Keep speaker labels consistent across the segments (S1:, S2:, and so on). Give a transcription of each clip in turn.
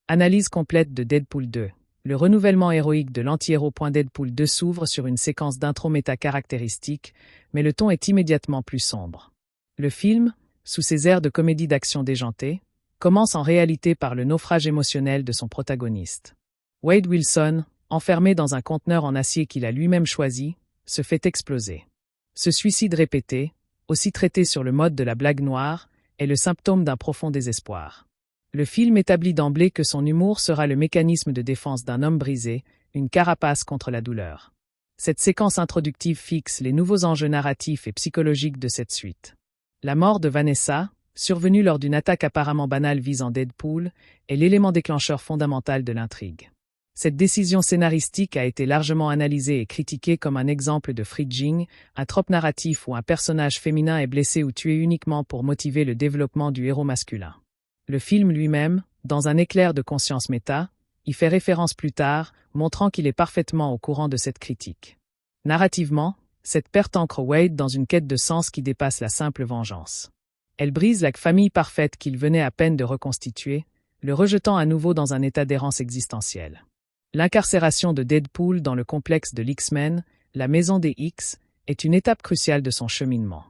S1: Analyse complète de Deadpool 2. Le renouvellement héroïque de l'anti-héros. Deadpool 2 s'ouvre sur une séquence d'intro méta caractéristique, mais le ton est immédiatement plus sombre. Le film, sous ses airs de comédie d'action déjantée, commence en réalité par le naufrage émotionnel de son protagoniste. Wade Wilson, enfermé dans un conteneur en acier qu'il a lui-même choisi, se fait exploser. Ce suicide répété, aussi traité sur le mode de la blague noire, est le symptôme d'un profond désespoir. Le film établit d'emblée que son humour sera le mécanisme de défense d'un homme brisé, une carapace contre la douleur. Cette séquence introductive fixe les nouveaux enjeux narratifs et psychologiques de cette suite. La mort de Vanessa, survenue lors d'une attaque apparemment banale visant Deadpool, est l'élément déclencheur fondamental de l'intrigue. Cette décision scénaristique a été largement analysée et critiquée comme un exemple de fridging, un trope narratif où un personnage féminin est blessé ou tué uniquement pour motiver le développement du héros masculin. Le film lui-même, dans un éclair de conscience méta, y fait référence plus tard, montrant qu'il est parfaitement au courant de cette critique. Narrativement, cette perte ancre Wade dans une quête de sens qui dépasse la simple vengeance. Elle brise la famille parfaite qu'il venait à peine de reconstituer, le rejetant à nouveau dans un état d'errance existentielle. L'incarcération de Deadpool dans le complexe de l'X-Men, la Maison des X, est une étape cruciale de son cheminement.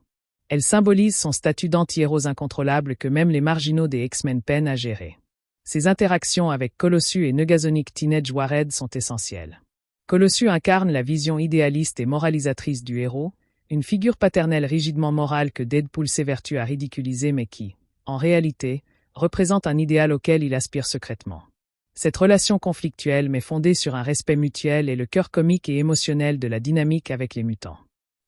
S1: Elle symbolise son statut d'anti-héros incontrôlable que même les marginaux des X-Men peinent à gérer. Ses interactions avec Colossus et Negasonic Teenage Warhead sont essentielles. Colossus incarne la vision idéaliste et moralisatrice du héros, une figure paternelle rigidement morale que Deadpool s'évertue à ridiculiser mais qui, en réalité, représente un idéal auquel il aspire secrètement. Cette relation conflictuelle mais fondée sur un respect mutuel est le cœur comique et émotionnel de la dynamique avec les mutants.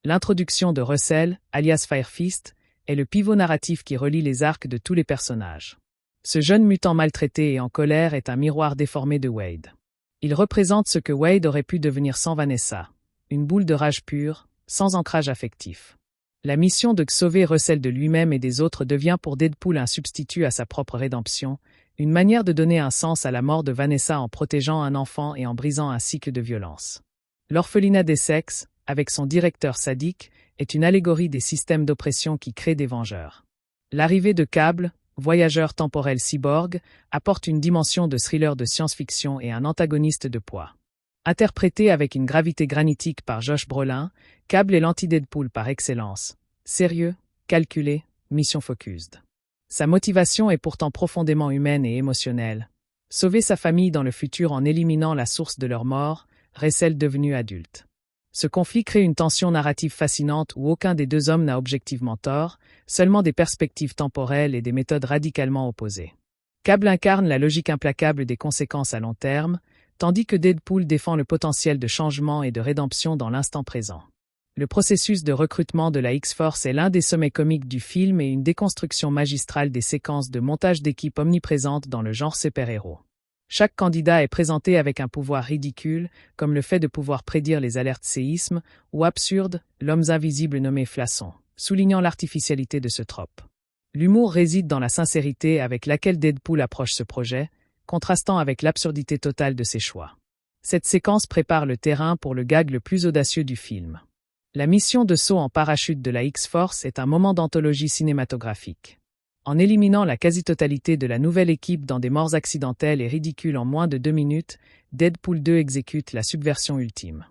S1: L'introduction de Russell, alias Firefist, est le pivot narratif qui relie les arcs de tous les personnages. Ce jeune mutant maltraité et en colère est un miroir déformé de Wade. Il représente ce que Wade aurait pu devenir sans Vanessa, une boule de rage pure, sans ancrage affectif. La mission de sauver Russell de lui-même et des autres devient pour Deadpool un substitut à sa propre rédemption, une manière de donner un sens à la mort de Vanessa en protégeant un enfant et en brisant un cycle de violence. L'orphelinat des sexes, avec son directeur sadique, est une allégorie des systèmes d'oppression qui créent des vengeurs. L'arrivée de Cable, voyageur temporel cyborg, apporte une dimension de thriller de science-fiction et un antagoniste de poids. Interprété avec une gravité granitique par Josh Brolin, Cable est l'anti-Deadpool par excellence. Sérieux, calculé, mission focused. Sa motivation est pourtant profondément humaine et émotionnelle. Sauver sa famille dans le futur en éliminant la source de leur mort, Russell devenu adulte. Ce conflit crée une tension narrative fascinante où aucun des deux hommes n'a objectivement tort, seulement des perspectives temporelles et des méthodes radicalement opposées. Cable incarne la logique implacable des conséquences à long terme, tandis que Deadpool défend le potentiel de changement et de rédemption dans l'instant présent. Le processus de recrutement de la X-Force est l'un des sommets comiques du film et une déconstruction magistrale des séquences de montage d'équipe omniprésentes dans le genre super-héros. Chaque candidat est présenté avec un pouvoir ridicule, comme le fait de pouvoir prédire les alertes séismes, ou absurde, l'homme invisible nommé Flasson, soulignant l'artificialité de ce trope. L'humour réside dans la sincérité avec laquelle Deadpool approche ce projet, contrastant avec l'absurdité totale de ses choix. Cette séquence prépare le terrain pour le gag le plus audacieux du film. La mission de saut en parachute de la X-Force est un moment d'anthologie cinématographique. En éliminant la quasi-totalité de la nouvelle équipe dans des morts accidentelles et ridicules en moins de 2 minutes, Deadpool 2 exécute la subversion ultime.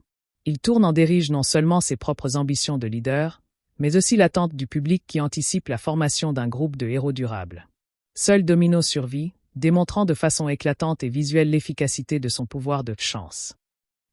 S1: Il tourne en dérision non seulement ses propres ambitions de leader, mais aussi l'attente du public qui anticipe la formation d'un groupe de héros durables. Seul Domino survit, démontrant de façon éclatante et visuelle l'efficacité de son pouvoir de chance.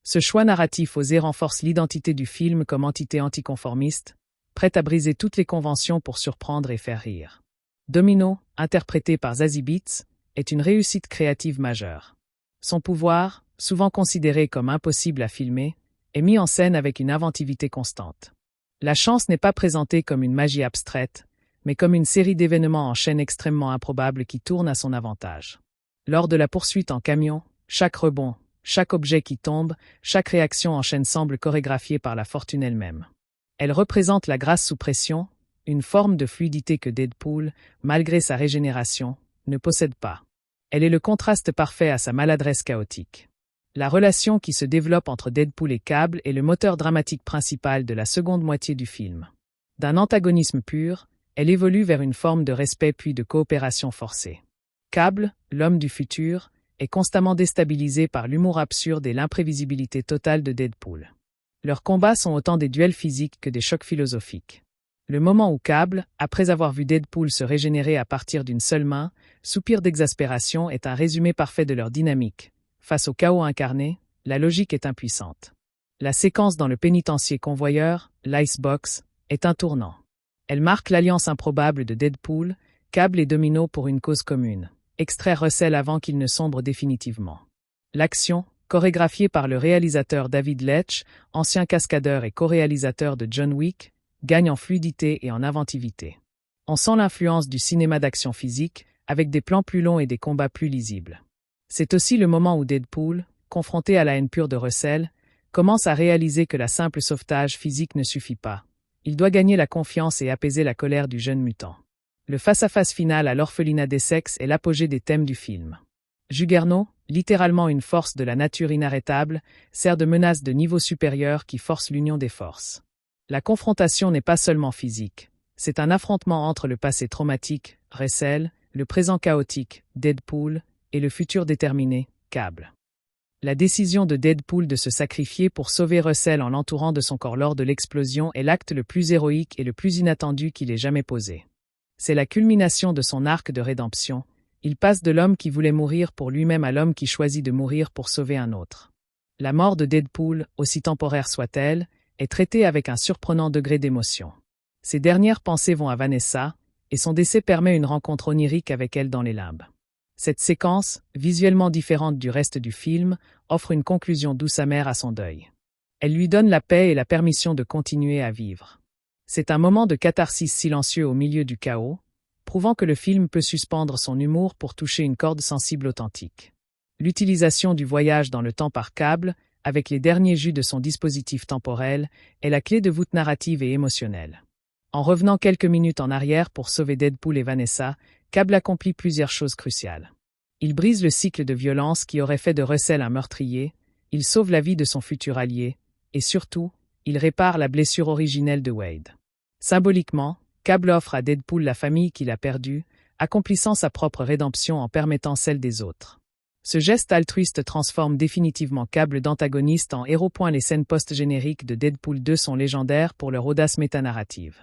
S1: Ce choix narratif osé renforce l'identité du film comme entité anticonformiste, prête à briser toutes les conventions pour surprendre et faire rire. Domino, interprété par Zazie Beetz, est une réussite créative majeure. Son pouvoir, souvent considéré comme impossible à filmer, est mis en scène avec une inventivité constante. La chance n'est pas présentée comme une magie abstraite, mais comme une série d'événements en chaîne extrêmement improbables qui tournent à son avantage. Lors de la poursuite en camion, chaque rebond, chaque objet qui tombe, chaque réaction en chaîne semble chorégraphiée par la fortune elle-même. Elle représente la grâce sous pression, une forme de fluidité que Deadpool, malgré sa régénération, ne possède pas. Elle est le contraste parfait à sa maladresse chaotique. La relation qui se développe entre Deadpool et Cable est le moteur dramatique principal de la seconde moitié du film. D'un antagonisme pur, elle évolue vers une forme de respect puis de coopération forcée. Cable, l'homme du futur, est constamment déstabilisé par l'humour absurde et l'imprévisibilité totale de Deadpool. Leurs combats sont autant des duels physiques que des chocs philosophiques. Le moment où Cable, après avoir vu Deadpool se régénérer à partir d'une seule main, soupire d'exaspération est un résumé parfait de leur dynamique. Face au chaos incarné, la logique est impuissante. La séquence dans le pénitencier convoyeur, l'Icebox, est un tournant. Elle marque l'alliance improbable de Deadpool, Cable et Domino pour une cause commune. Extraire Russell avant qu'il ne sombre définitivement. L'action, chorégraphiée par le réalisateur David Leitch, ancien cascadeur et co-réalisateur de John Wick, gagne en fluidité et en inventivité. On sent l'influence du cinéma d'action physique, avec des plans plus longs et des combats plus lisibles. C'est aussi le moment où Deadpool, confronté à la haine pure de Russell, commence à réaliser que la simple sauvetage physique ne suffit pas. Il doit gagner la confiance et apaiser la colère du jeune mutant. Le face-à-face final à l'orphelinat d'Essex est l'apogée des thèmes du film. Juggernaut, littéralement une force de la nature inarrêtable, sert de menace de niveau supérieur qui force l'union des forces. La confrontation n'est pas seulement physique, c'est un affrontement entre le passé traumatique, Russell, le présent chaotique, Deadpool, et le futur déterminé, Cable. La décision de Deadpool de se sacrifier pour sauver Russell en l'entourant de son corps lors de l'explosion est l'acte le plus héroïque et le plus inattendu qu'il ait jamais posé. C'est la culmination de son arc de rédemption. Il passe de l'homme qui voulait mourir pour lui-même à l'homme qui choisit de mourir pour sauver un autre. La mort de Deadpool, aussi temporaire soit-elle, est traitée avec un surprenant degré d'émotion. Ses dernières pensées vont à Vanessa, et son décès permet une rencontre onirique avec elle dans les limbes. Cette séquence, visuellement différente du reste du film, offre une conclusion douce amère à son deuil. Elle lui donne la paix et la permission de continuer à vivre. C'est un moment de catharsis silencieux au milieu du chaos, prouvant que le film peut suspendre son humour pour toucher une corde sensible authentique. L'utilisation du voyage dans le temps par Cable, avec les derniers jus de son dispositif temporel, est la clé de voûte narrative et émotionnelle. En revenant quelques minutes en arrière pour sauver Deadpool et Vanessa, Cable accomplit plusieurs choses cruciales. Il brise le cycle de violence qui aurait fait de Russell un meurtrier, il sauve la vie de son futur allié, et surtout, il répare la blessure originelle de Wade. Symboliquement, Cable offre à Deadpool la famille qu'il a perdue, accomplissant sa propre rédemption en permettant celle des autres. Ce geste altruiste transforme définitivement Cable d'antagoniste en héros. Les scènes post-génériques de Deadpool 2 sont légendaires pour leur audace métanarrative.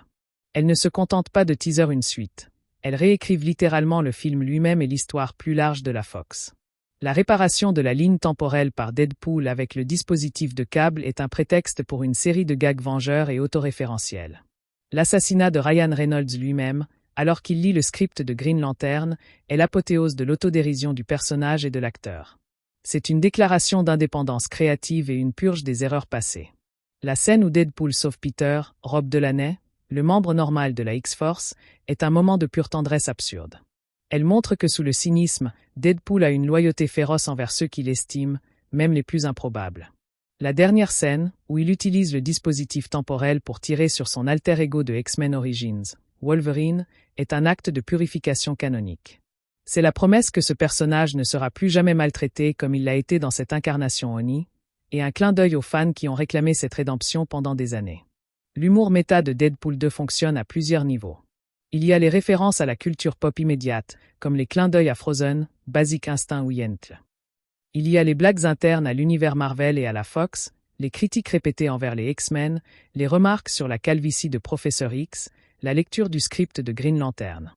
S1: Elles ne se contentent pas de teaser une suite. Elles réécrivent littéralement le film lui-même et l'histoire plus large de la Fox. La réparation de la ligne temporelle par Deadpool avec le dispositif de Cable est un prétexte pour une série de gags vengeurs et autoréférentiels. L'assassinat de Ryan Reynolds lui-même, alors qu'il lit le script de Green Lantern, est l'apothéose de l'autodérision du personnage et de l'acteur. C'est une déclaration d'indépendance créative et une purge des erreurs passées. La scène où Deadpool sauve Peter, Rob Delaney, le membre normal de la X-Force, est un moment de pure tendresse absurde. Elle montre que sous le cynisme, Deadpool a une loyauté féroce envers ceux qu'il estime, même les plus improbables. La dernière scène, où il utilise le dispositif temporel pour tirer sur son alter ego de X-Men Origins, Wolverine, est un acte de purification canonique. C'est la promesse que ce personnage ne sera plus jamais maltraité comme il l'a été dans cette incarnation Oni, et un clin d'œil aux fans qui ont réclamé cette rédemption pendant des années. L'humour méta de Deadpool 2 fonctionne à plusieurs niveaux. Il y a les références à la culture pop immédiate, comme les clins d'œil à Frozen, Basic Instinct ou Yentl. Il y a les blagues internes à l'univers Marvel et à la Fox, les critiques répétées envers les X-Men, les remarques sur la calvitie de Professeur X, la lecture du script de Green Lantern.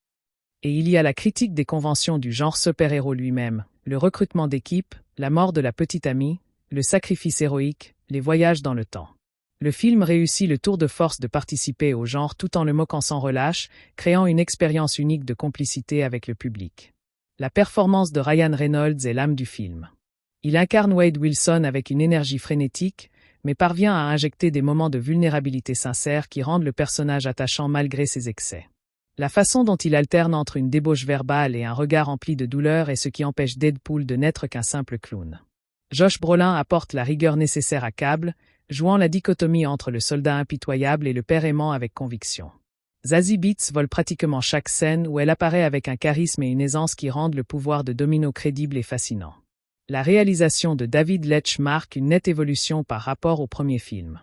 S1: Et il y a la critique des conventions du genre super-héros lui-même, le recrutement d'équipe, la mort de la petite amie, le sacrifice héroïque, les voyages dans le temps. Le film réussit le tour de force de participer au genre tout en le moquant sans relâche, créant une expérience unique de complicité avec le public. La performance de Ryan Reynolds est l'âme du film. Il incarne Wade Wilson avec une énergie frénétique, mais parvient à injecter des moments de vulnérabilité sincère qui rendent le personnage attachant malgré ses excès. La façon dont il alterne entre une débauche verbale et un regard empli de douleur est ce qui empêche Deadpool de n'être qu'un simple clown. Josh Brolin apporte la rigueur nécessaire à Cable, jouant la dichotomie entre le soldat impitoyable et le père aimant avec conviction. Zazie Beetz vole pratiquement chaque scène où elle apparaît avec un charisme et une aisance qui rendent le pouvoir de Domino crédible et fascinant. La réalisation de David Leitch marque une nette évolution par rapport au premier film.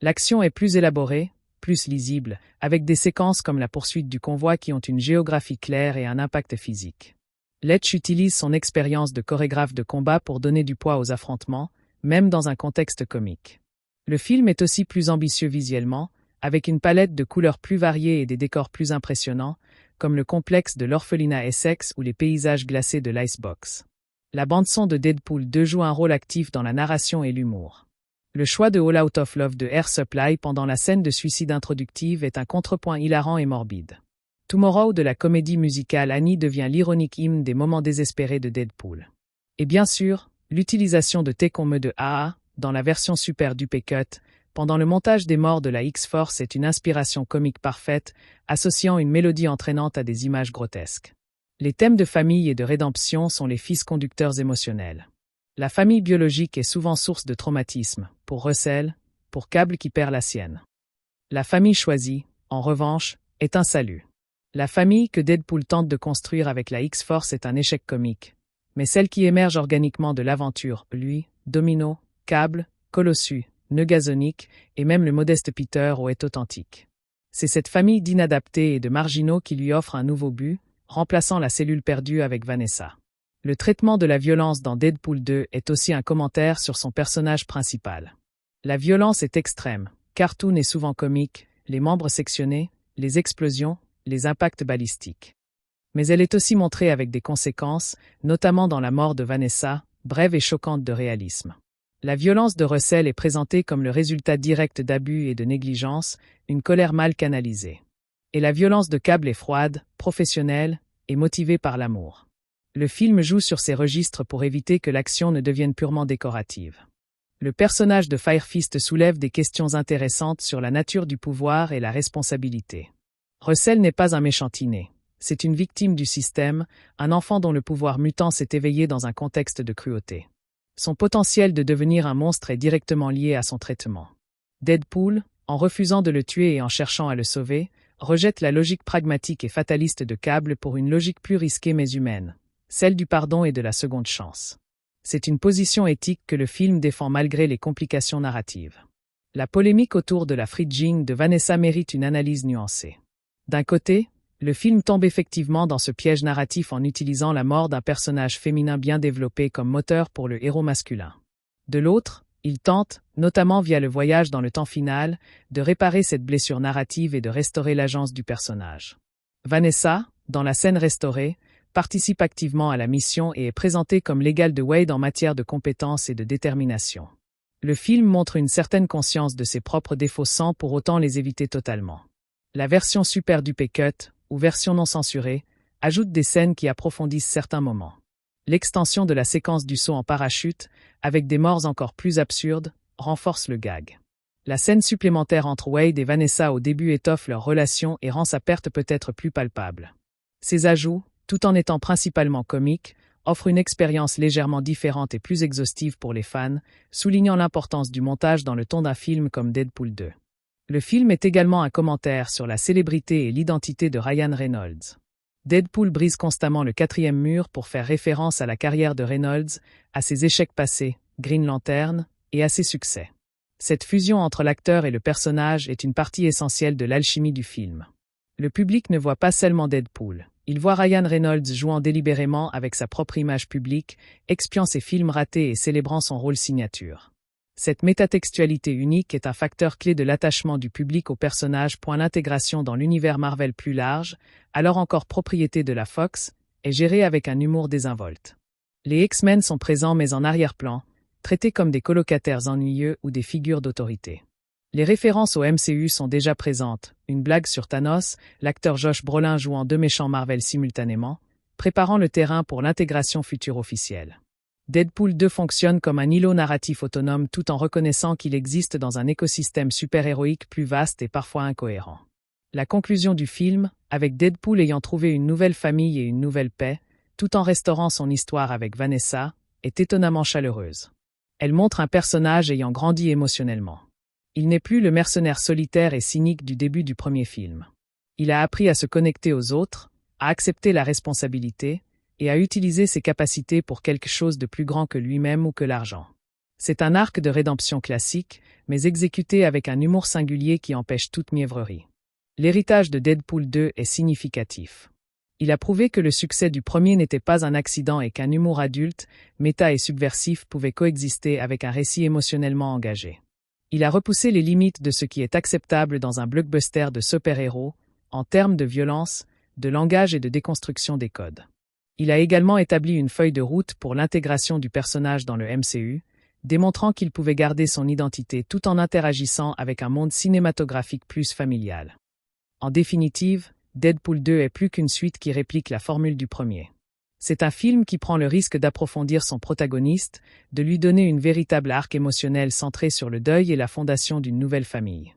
S1: L'action est plus élaborée, plus lisible, avec des séquences comme la poursuite du convoi qui ont une géographie claire et un impact physique. Letch utilise son expérience de chorégraphe de combat pour donner du poids aux affrontements, même dans un contexte comique. Le film est aussi plus ambitieux visuellement, avec une palette de couleurs plus variées et des décors plus impressionnants, comme le complexe de l'orphelinat Essex ou les paysages glacés de l'Icebox. La bande-son de Deadpool 2 joue un rôle actif dans la narration et l'humour. Le choix de All Out of Love de Air Supply pendant la scène de suicide introductive est un contrepoint hilarant et morbide. Tomorrow de la comédie musicale Annie devient l'ironique hymne des moments désespérés de Deadpool. Et bien sûr, l'utilisation de Take On Me de A.A. dans la version Super Duper Cut, pendant le montage des morts de la X-Force est une inspiration comique parfaite, associant une mélodie entraînante à des images grotesques. Les thèmes de famille et de rédemption sont les fils conducteurs émotionnels. La famille biologique est souvent source de traumatisme, pour Russell, pour Cable qui perd la sienne. La famille choisie, en revanche, est un salut. La famille que Deadpool tente de construire avec la X-Force est un échec comique, mais celle qui émerge organiquement de l'aventure, lui, Domino, Cable, Colossus, Negasonic et même le modeste Peter est authentique. C'est cette famille d'inadaptés et de marginaux qui lui offre un nouveau but, remplaçant la cellule perdue avec Vanessa. Le traitement de la violence dans Deadpool 2 est aussi un commentaire sur son personnage principal. La violence est extrême, cartoon et souvent comique, les membres sectionnés, les explosions, les impacts balistiques. Mais elle est aussi montrée avec des conséquences, notamment dans la mort de Vanessa, brève et choquante de réalisme. La violence de Russell est présentée comme le résultat direct d'abus et de négligence, une colère mal canalisée. Et la violence de Cable est froide, professionnelle, et motivée par l'amour. Le film joue sur ces registres pour éviter que l'action ne devienne purement décorative. Le personnage de Firefist soulève des questions intéressantes sur la nature du pouvoir et la responsabilité. Russell n'est pas un méchantiné. C'est une victime du système, un enfant dont le pouvoir mutant s'est éveillé dans un contexte de cruauté. Son potentiel de devenir un monstre est directement lié à son traitement. Deadpool, en refusant de le tuer et en cherchant à le sauver, rejette la logique pragmatique et fataliste de Cable pour une logique plus risquée mais humaine, celle du pardon et de la seconde chance. C'est une position éthique que le film défend malgré les complications narratives. La polémique autour de la fridging de Vanessa mérite une analyse nuancée. D'un côté, le film tombe effectivement dans ce piège narratif en utilisant la mort d'un personnage féminin bien développé comme moteur pour le héros masculin. De l'autre, il tente, notamment via le voyage dans le temps final, de réparer cette blessure narrative et de restaurer l'agence du personnage. Vanessa, dans la scène restaurée, participe activement à la mission et est présentée comme l'égale de Wade en matière de compétences et de détermination. Le film montre une certaine conscience de ses propres défauts sans pour autant les éviter totalement. La version Super Duper Cut, ou version non censurée, ajoute des scènes qui approfondissent certains moments. L'extension de la séquence du saut en parachute, avec des morts encore plus absurdes, renforce le gag. La scène supplémentaire entre Wade et Vanessa au début étoffe leur relation et rend sa perte peut-être plus palpable. Ces ajouts, tout en étant principalement comiques, offrent une expérience légèrement différente et plus exhaustive pour les fans, soulignant l'importance du montage dans le ton d'un film comme Deadpool 2. Le film est également un commentaire sur la célébrité et l'identité de Ryan Reynolds. Deadpool brise constamment le 4e mur pour faire référence à la carrière de Reynolds, à ses échecs passés, Green Lantern, et à ses succès. Cette fusion entre l'acteur et le personnage est une partie essentielle de l'alchimie du film. Le public ne voit pas seulement Deadpool, il voit Ryan Reynolds jouant délibérément avec sa propre image publique, expiant ses films ratés et célébrant son rôle signature. Cette métatextualité unique est un facteur clé de l'attachement du public au personnage. L'intégration dans l'univers Marvel plus large, alors encore propriété de la Fox, est gérée avec un humour désinvolte. Les X-Men sont présents mais en arrière-plan, traités comme des colocataires ennuyeux ou des figures d'autorité. Les références au MCU sont déjà présentes, une blague sur Thanos, l'acteur Josh Brolin jouant 2 méchants Marvel simultanément, préparant le terrain pour l'intégration future officielle. Deadpool 2 fonctionne comme un îlot narratif autonome tout en reconnaissant qu'il existe dans un écosystème super-héroïque plus vaste et parfois incohérent. La conclusion du film, avec Deadpool ayant trouvé une nouvelle famille et une nouvelle paix, tout en restaurant son histoire avec Vanessa, est étonnamment chaleureuse. Elle montre un personnage ayant grandi émotionnellement. Il n'est plus le mercenaire solitaire et cynique du début du premier film. Il a appris à se connecter aux autres, à accepter la responsabilité, et à utiliser ses capacités pour quelque chose de plus grand que lui-même ou que l'argent. C'est un arc de rédemption classique, mais exécuté avec un humour singulier qui empêche toute mièvrerie. L'héritage de Deadpool 2 est significatif. Il a prouvé que le succès du premier n'était pas un accident et qu'un humour adulte, méta et subversif pouvait coexister avec un récit émotionnellement engagé. Il a repoussé les limites de ce qui est acceptable dans un blockbuster de super-héros, en termes de violence, de langage et de déconstruction des codes. Il a également établi une feuille de route pour l'intégration du personnage dans le MCU, démontrant qu'il pouvait garder son identité tout en interagissant avec un monde cinématographique plus familial. En définitive, Deadpool 2 est plus qu'une suite qui réplique la formule du premier. C'est un film qui prend le risque d'approfondir son protagoniste, de lui donner une véritable arc émotionnel centré sur le deuil et la fondation d'une nouvelle famille.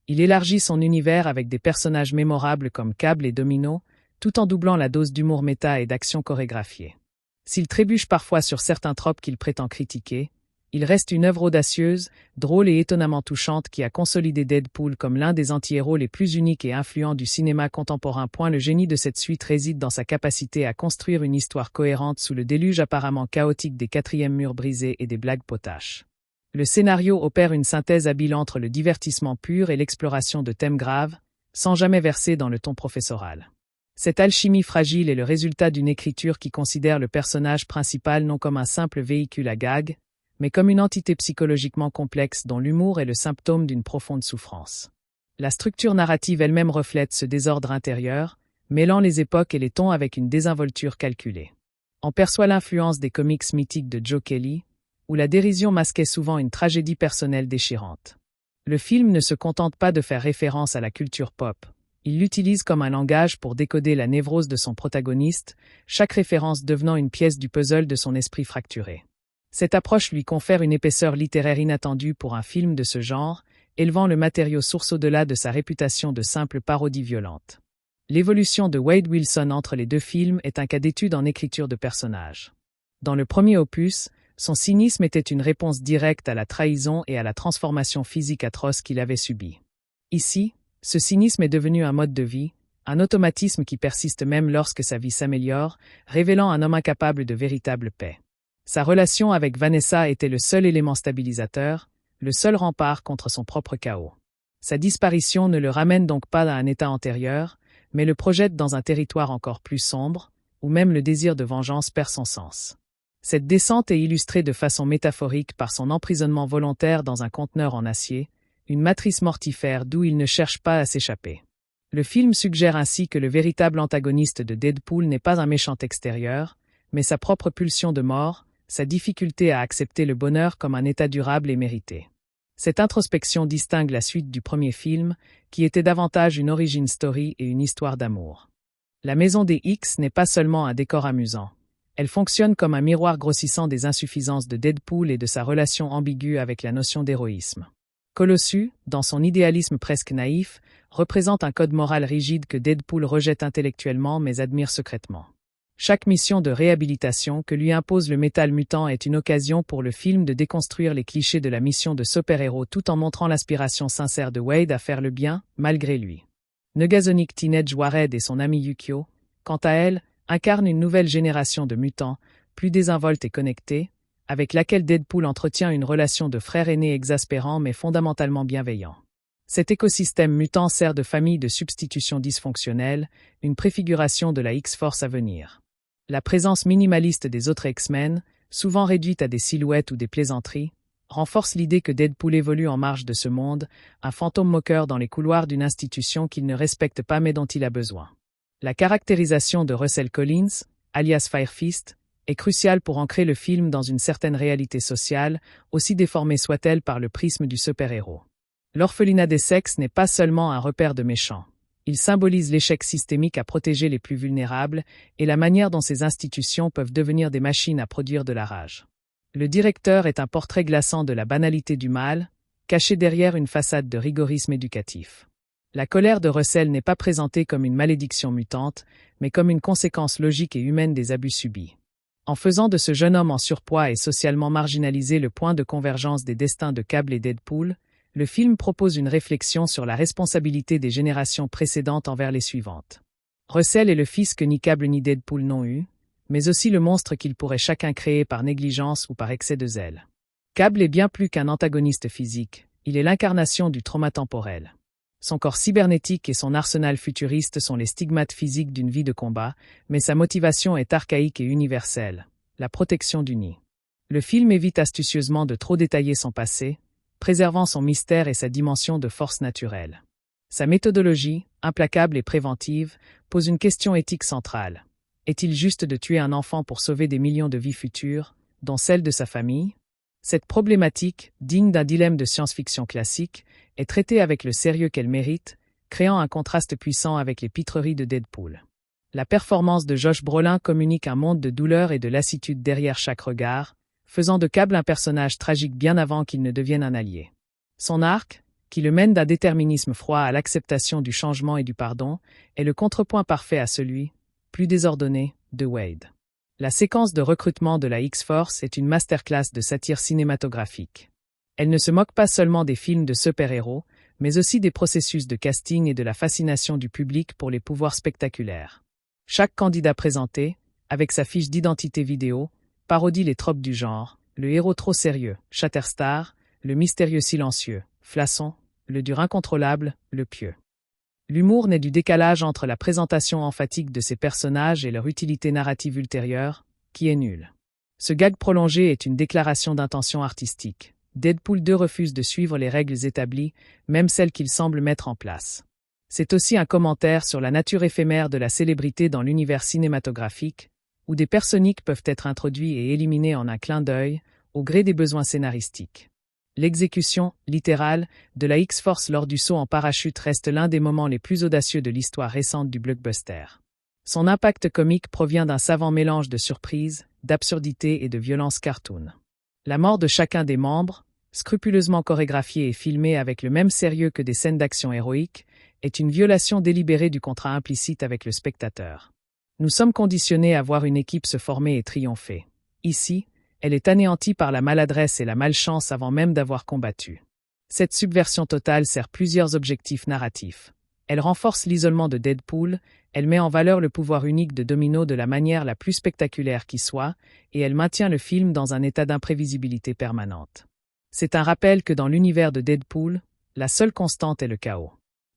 S1: Il élargit son univers avec des personnages mémorables comme Cable et Domino, tout en doublant la dose d'humour méta et d'action chorégraphiée. S'il trébuche parfois sur certains tropes qu'il prétend critiquer, il reste une œuvre audacieuse, drôle et étonnamment touchante qui a consolidé Deadpool comme l'un des anti-héros les plus uniques et influents du cinéma contemporain. Le génie de cette suite réside dans sa capacité à construire une histoire cohérente sous le déluge apparemment chaotique des quatrièmes murs brisés et des blagues potaches. Le scénario opère une synthèse habile entre le divertissement pur et l'exploration de thèmes graves, sans jamais verser dans le ton professoral. Cette alchimie fragile est le résultat d'une écriture qui considère le personnage principal non comme un simple véhicule à gags, mais comme une entité psychologiquement complexe dont l'humour est le symptôme d'une profonde souffrance. La structure narrative elle-même reflète ce désordre intérieur, mêlant les époques et les tons avec une désinvolture calculée. On perçoit l'influence des comics mythiques de Joe Kelly, où la dérision masquait souvent une tragédie personnelle déchirante. Le film ne se contente pas de faire référence à la culture pop. Il l'utilise comme un langage pour décoder la névrose de son protagoniste, chaque référence devenant une pièce du puzzle de son esprit fracturé. Cette approche lui confère une épaisseur littéraire inattendue pour un film de ce genre, élevant le matériau source au-delà de sa réputation de simple parodie violente. L'évolution de Wade Wilson entre les deux films est un cas d'étude en écriture de personnages. Dans le premier opus, son cynisme était une réponse directe à la trahison et à la transformation physique atroce qu'il avait subie. Ici, ce cynisme est devenu un mode de vie, un automatisme qui persiste même lorsque sa vie s'améliore, révélant un homme incapable de véritable paix. Sa relation avec Vanessa était le seul élément stabilisateur, le seul rempart contre son propre chaos. Sa disparition ne le ramène donc pas à un état antérieur, mais le projette dans un territoire encore plus sombre, où même le désir de vengeance perd son sens. Cette descente est illustrée de façon métaphorique par son emprisonnement volontaire dans un conteneur en acier, une matrice mortifère d'où il ne cherche pas à s'échapper. Le film suggère ainsi que le véritable antagoniste de Deadpool n'est pas un méchant extérieur, mais sa propre pulsion de mort, sa difficulté à accepter le bonheur comme un état durable et mérité. Cette introspection distingue la suite du premier film, qui était davantage une origin story et une histoire d'amour. La Maison des X n'est pas seulement un décor amusant. Elle fonctionne comme un miroir grossissant des insuffisances de Deadpool et de sa relation ambiguë avec la notion d'héroïsme. Colossus, dans son idéalisme presque naïf, représente un code moral rigide que Deadpool rejette intellectuellement mais admire secrètement. Chaque mission de réhabilitation que lui impose le métal mutant est une occasion pour le film de déconstruire les clichés de la mission de super-héros tout en montrant l'aspiration sincère de Wade à faire le bien, malgré lui. Negasonic Teenage Warhead et son ami Yukio, quant à elle, incarnent une nouvelle génération de mutants, plus désinvolte et connectée, avec laquelle Deadpool entretient une relation de frère aîné exaspérant mais fondamentalement bienveillant. Cet écosystème mutant sert de famille de substitution dysfonctionnelle, une préfiguration de la X-Force à venir. La présence minimaliste des autres X-Men, souvent réduite à des silhouettes ou des plaisanteries, renforce l'idée que Deadpool évolue en marge de ce monde, un fantôme moqueur dans les couloirs d'une institution qu'il ne respecte pas mais dont il a besoin. La caractérisation de Russell Collins, alias Firefist, est cruciale pour ancrer le film dans une certaine réalité sociale, aussi déformée soit-elle par le prisme du super-héros. L'orphelinat des sexes n'est pas seulement un repère de méchants. Il symbolise l'échec systémique à protéger les plus vulnérables et la manière dont ces institutions peuvent devenir des machines à produire de la rage. Le directeur est un portrait glaçant de la banalité du mal, caché derrière une façade de rigorisme éducatif. La colère de Russell n'est pas présentée comme une malédiction mutante, mais comme une conséquence logique et humaine des abus subis. En faisant de ce jeune homme en surpoids et socialement marginalisé le point de convergence des destins de Cable et Deadpool, le film propose une réflexion sur la responsabilité des générations précédentes envers les suivantes. Russell est le fils que ni Cable ni Deadpool n'ont eu, mais aussi le monstre qu'ils pourraient chacun créer par négligence ou par excès de zèle. Cable est bien plus qu'un antagoniste physique, il est l'incarnation du trauma temporel. Son corps cybernétique et son arsenal futuriste sont les stigmates physiques d'une vie de combat, mais sa motivation est archaïque et universelle, la protection du nid. Le film évite astucieusement de trop détailler son passé, préservant son mystère et sa dimension de force naturelle. Sa méthodologie, implacable et préventive, pose une question éthique centrale. Est-il juste de tuer un enfant pour sauver des millions de vies futures, dont celle de sa famille? Cette problématique, digne d'un dilemme de science-fiction classique, est traitée avec le sérieux qu'elle mérite, créant un contraste puissant avec les pitreries de Deadpool. La performance de Josh Brolin communique un monde de douleur et de lassitude derrière chaque regard, faisant de Cable un personnage tragique bien avant qu'il ne devienne un allié. Son arc, qui le mène d'un déterminisme froid à l'acceptation du changement et du pardon, est le contrepoint parfait à celui, plus désordonné, de Wade. La séquence de recrutement de la X-Force est une masterclass de satire cinématographique. Elle ne se moque pas seulement des films de super-héros, mais aussi des processus de casting et de la fascination du public pour les pouvoirs spectaculaires. Chaque candidat présenté, avec sa fiche d'identité vidéo, parodie les tropes du genre, le héros trop sérieux, Shatterstar, le mystérieux silencieux, Flasson, le dur incontrôlable, le pieux. L'humour naît du décalage entre la présentation emphatique de ces personnages et leur utilité narrative ultérieure, qui est nulle. Ce gag prolongé est une déclaration d'intention artistique. Deadpool 2 refuse de suivre les règles établies, même celles qu'il semble mettre en place. C'est aussi un commentaire sur la nature éphémère de la célébrité dans l'univers cinématographique, où des personniques peuvent être introduits et éliminés en un clin d'œil, au gré des besoins scénaristiques. L'exécution, littérale, de la X-Force lors du saut en parachute reste l'un des moments les plus audacieux de l'histoire récente du blockbuster. Son impact comique provient d'un savant mélange de surprise, d'absurdité et de violence cartoon. La mort de chacun des membres, scrupuleusement chorégraphiée et filmée avec le même sérieux que des scènes d'action héroïques, est une violation délibérée du contrat implicite avec le spectateur. Nous sommes conditionnés à voir une équipe se former et triompher. Ici, elle est anéantie par la maladresse et la malchance avant même d'avoir combattu. Cette subversion totale sert plusieurs objectifs narratifs. Elle renforce l'isolement de Deadpool, elle met en valeur le pouvoir unique de Domino de la manière la plus spectaculaire qui soit, et elle maintient le film dans un état d'imprévisibilité permanente. C'est un rappel que dans l'univers de Deadpool, la seule constante est le chaos.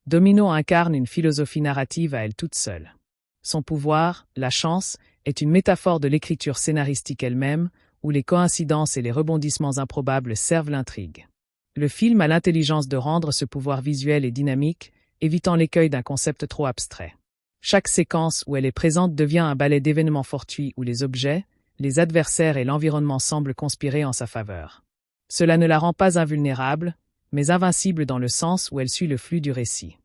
S1: Domino incarne une philosophie narrative à elle toute seule. Son pouvoir, la chance, est une métaphore de l'écriture scénaristique elle-même, où les coïncidences et les rebondissements improbables servent l'intrigue. Le film a l'intelligence de rendre ce pouvoir visuel et dynamique, évitant l'écueil d'un concept trop abstrait. Chaque séquence où elle est présente devient un ballet d'événements fortuits où les objets, les adversaires et l'environnement semblent conspirer en sa faveur. Cela ne la rend pas invulnérable, mais invincible dans le sens où elle suit le flux du récit.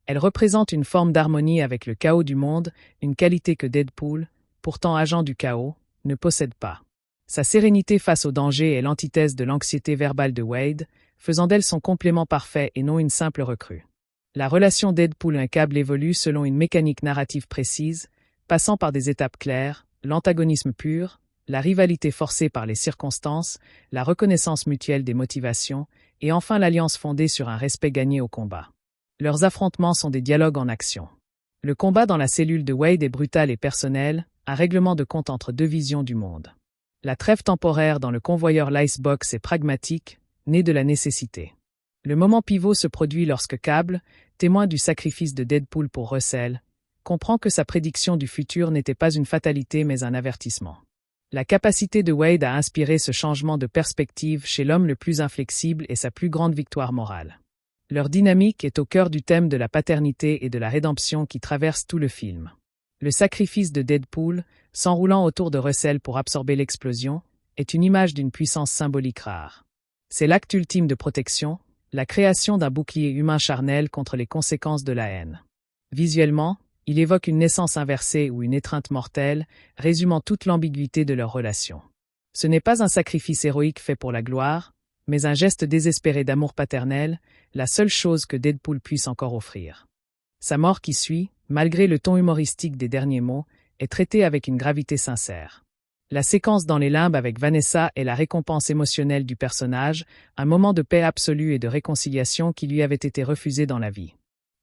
S1: Elle représente une forme d'harmonie avec le chaos du monde, une qualité que Deadpool, pourtant agent du chaos, ne possède pas. Sa sérénité face au danger est l'antithèse de l'anxiété verbale de Wade, faisant d'elle son complément parfait et non une simple recrue. La relation Deadpool-Cable évolue selon une mécanique narrative précise, passant par des étapes claires, l'antagonisme pur, la rivalité forcée par les circonstances, la reconnaissance mutuelle des motivations, et enfin l'alliance fondée sur un respect gagné au combat. Leurs affrontements sont des dialogues en action. Le combat dans la cellule de Wade est brutal et personnel, un règlement de compte entre deux visions du monde. La trêve temporaire dans le convoyeur l'Icebox est pragmatique, née de la nécessité. Le moment pivot se produit lorsque Cable, témoin du sacrifice de Deadpool pour Russell, comprend que sa prédiction du futur n'était pas une fatalité mais un avertissement. La capacité de Wade à inspirer ce changement de perspective chez l'homme le plus inflexible est sa plus grande victoire morale. Leur dynamique est au cœur du thème de la paternité et de la rédemption qui traverse tout le film. Le sacrifice de Deadpool, s'enroulant autour de Russell pour absorber l'explosion, est une image d'une puissance symbolique rare. C'est l'acte ultime de protection, la création d'un bouclier humain charnel contre les conséquences de la haine. Visuellement, il évoque une naissance inversée ou une étreinte mortelle, résumant toute l'ambiguïté de leur relation. Ce n'est pas un sacrifice héroïque fait pour la gloire, mais un geste désespéré d'amour paternel, la seule chose que Deadpool puisse encore offrir. Sa mort qui suit, malgré le ton humoristique des derniers mots, est traitée avec une gravité sincère. La séquence dans les limbes avec Vanessa est la récompense émotionnelle du personnage, un moment de paix absolue et de réconciliation qui lui avait été refusé dans la vie.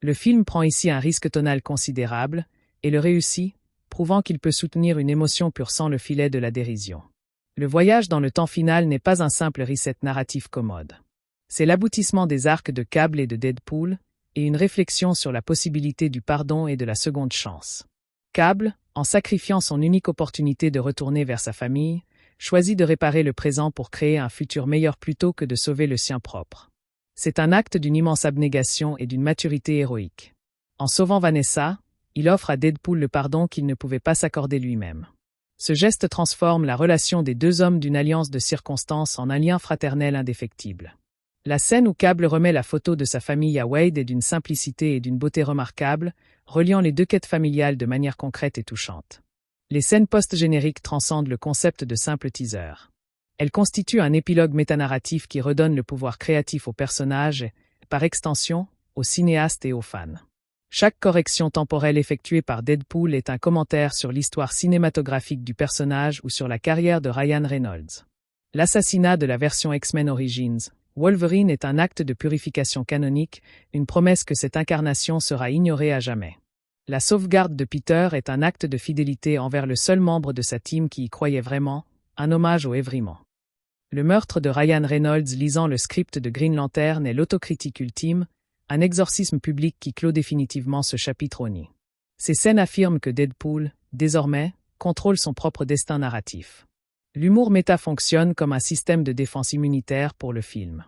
S1: Le film prend ici un risque tonal considérable, et le réussit, prouvant qu'il peut soutenir une émotion pure sans le filet de la dérision. Le voyage dans le temps final n'est pas un simple reset narratif commode. C'est l'aboutissement des arcs de Cable et de Deadpool, et une réflexion sur la possibilité du pardon et de la seconde chance. Cable, en sacrifiant son unique opportunité de retourner vers sa famille, choisit de réparer le présent pour créer un futur meilleur plutôt que de sauver le sien propre. C'est un acte d'une immense abnégation et d'une maturité héroïque. En sauvant Vanessa, il offre à Deadpool le pardon qu'il ne pouvait pas s'accorder lui-même. Ce geste transforme la relation des deux hommes d'une alliance de circonstances en un lien fraternel indéfectible. La scène où Cable remet la photo de sa famille à Wade est d'une simplicité et d'une beauté remarquables, reliant les deux quêtes familiales de manière concrète et touchante. Les scènes post-génériques transcendent le concept de simple teaser. Elles constituent un épilogue métanarratif qui redonne le pouvoir créatif aux personnages et, par extension, aux cinéastes et aux fans. Chaque correction temporelle effectuée par Deadpool est un commentaire sur l'histoire cinématographique du personnage ou sur la carrière de Ryan Reynolds. L'assassinat de la version X-Men Origins, Wolverine est un acte de purification canonique, une promesse que cette incarnation sera ignorée à jamais. La sauvegarde de Peter est un acte de fidélité envers le seul membre de sa team qui y croyait vraiment, un hommage au Évriman. Le meurtre de Ryan Reynolds lisant le script de Green Lantern est l'autocritique ultime, un exorcisme public qui clôt définitivement ce chapitre honni. Ces scènes affirment que Deadpool, désormais, contrôle son propre destin narratif. L'humour méta fonctionne comme un système de défense immunitaire pour le film.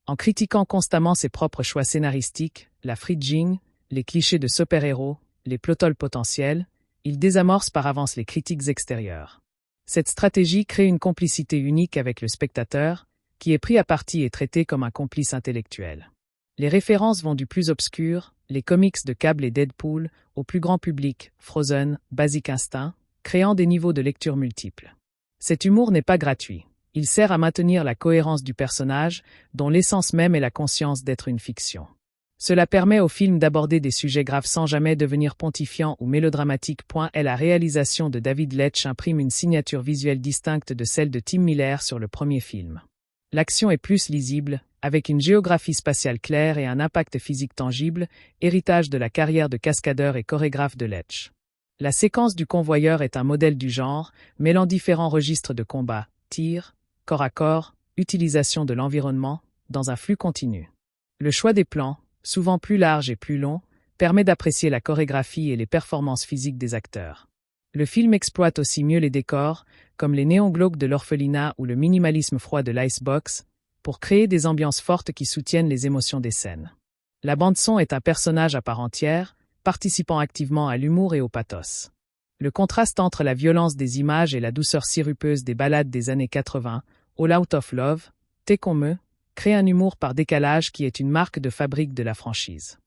S1: En critiquant constamment ses propres choix scénaristiques, la fridging, les clichés de super-héros, les plot holes potentiels, il désamorce par avance les critiques extérieures. Cette stratégie crée une complicité unique avec le spectateur, qui est pris à partie et traité comme un complice intellectuel. Les références vont du plus obscur, les comics de Cable et Deadpool, au plus grand public, Frozen, Basic Instinct, créant des niveaux de lecture multiples. Cet humour n'est pas gratuit. Il sert à maintenir la cohérence du personnage, dont l'essence même est la conscience d'être une fiction. Cela permet au film d'aborder des sujets graves sans jamais devenir pontifiant ou mélodramatique. La réalisation de David Leitch imprime une signature visuelle distincte de celle de Tim Miller sur le premier film. L'action est plus lisible, avec une géographie spatiale claire et un impact physique tangible, héritage de la carrière de cascadeur et chorégraphe de Leitch. La séquence du convoyeur est un modèle du genre, mêlant différents registres de combat, tir, corps à corps, utilisation de l'environnement, dans un flux continu. Le choix des plans, souvent plus larges et plus longs, permet d'apprécier la chorégraphie et les performances physiques des acteurs. Le film exploite aussi mieux les décors, comme les néons glauques de l'orphelinat ou le minimalisme froid de l'Icebox, pour créer des ambiances fortes qui soutiennent les émotions des scènes. La bande-son est un personnage à part entière, participant activement à l'humour et au pathos. Le contraste entre la violence des images et la douceur sirupeuse des ballades des années 80, All Out of Love, T'es qu'on me, crée un humour par décalage qui est une marque de fabrique de la franchise.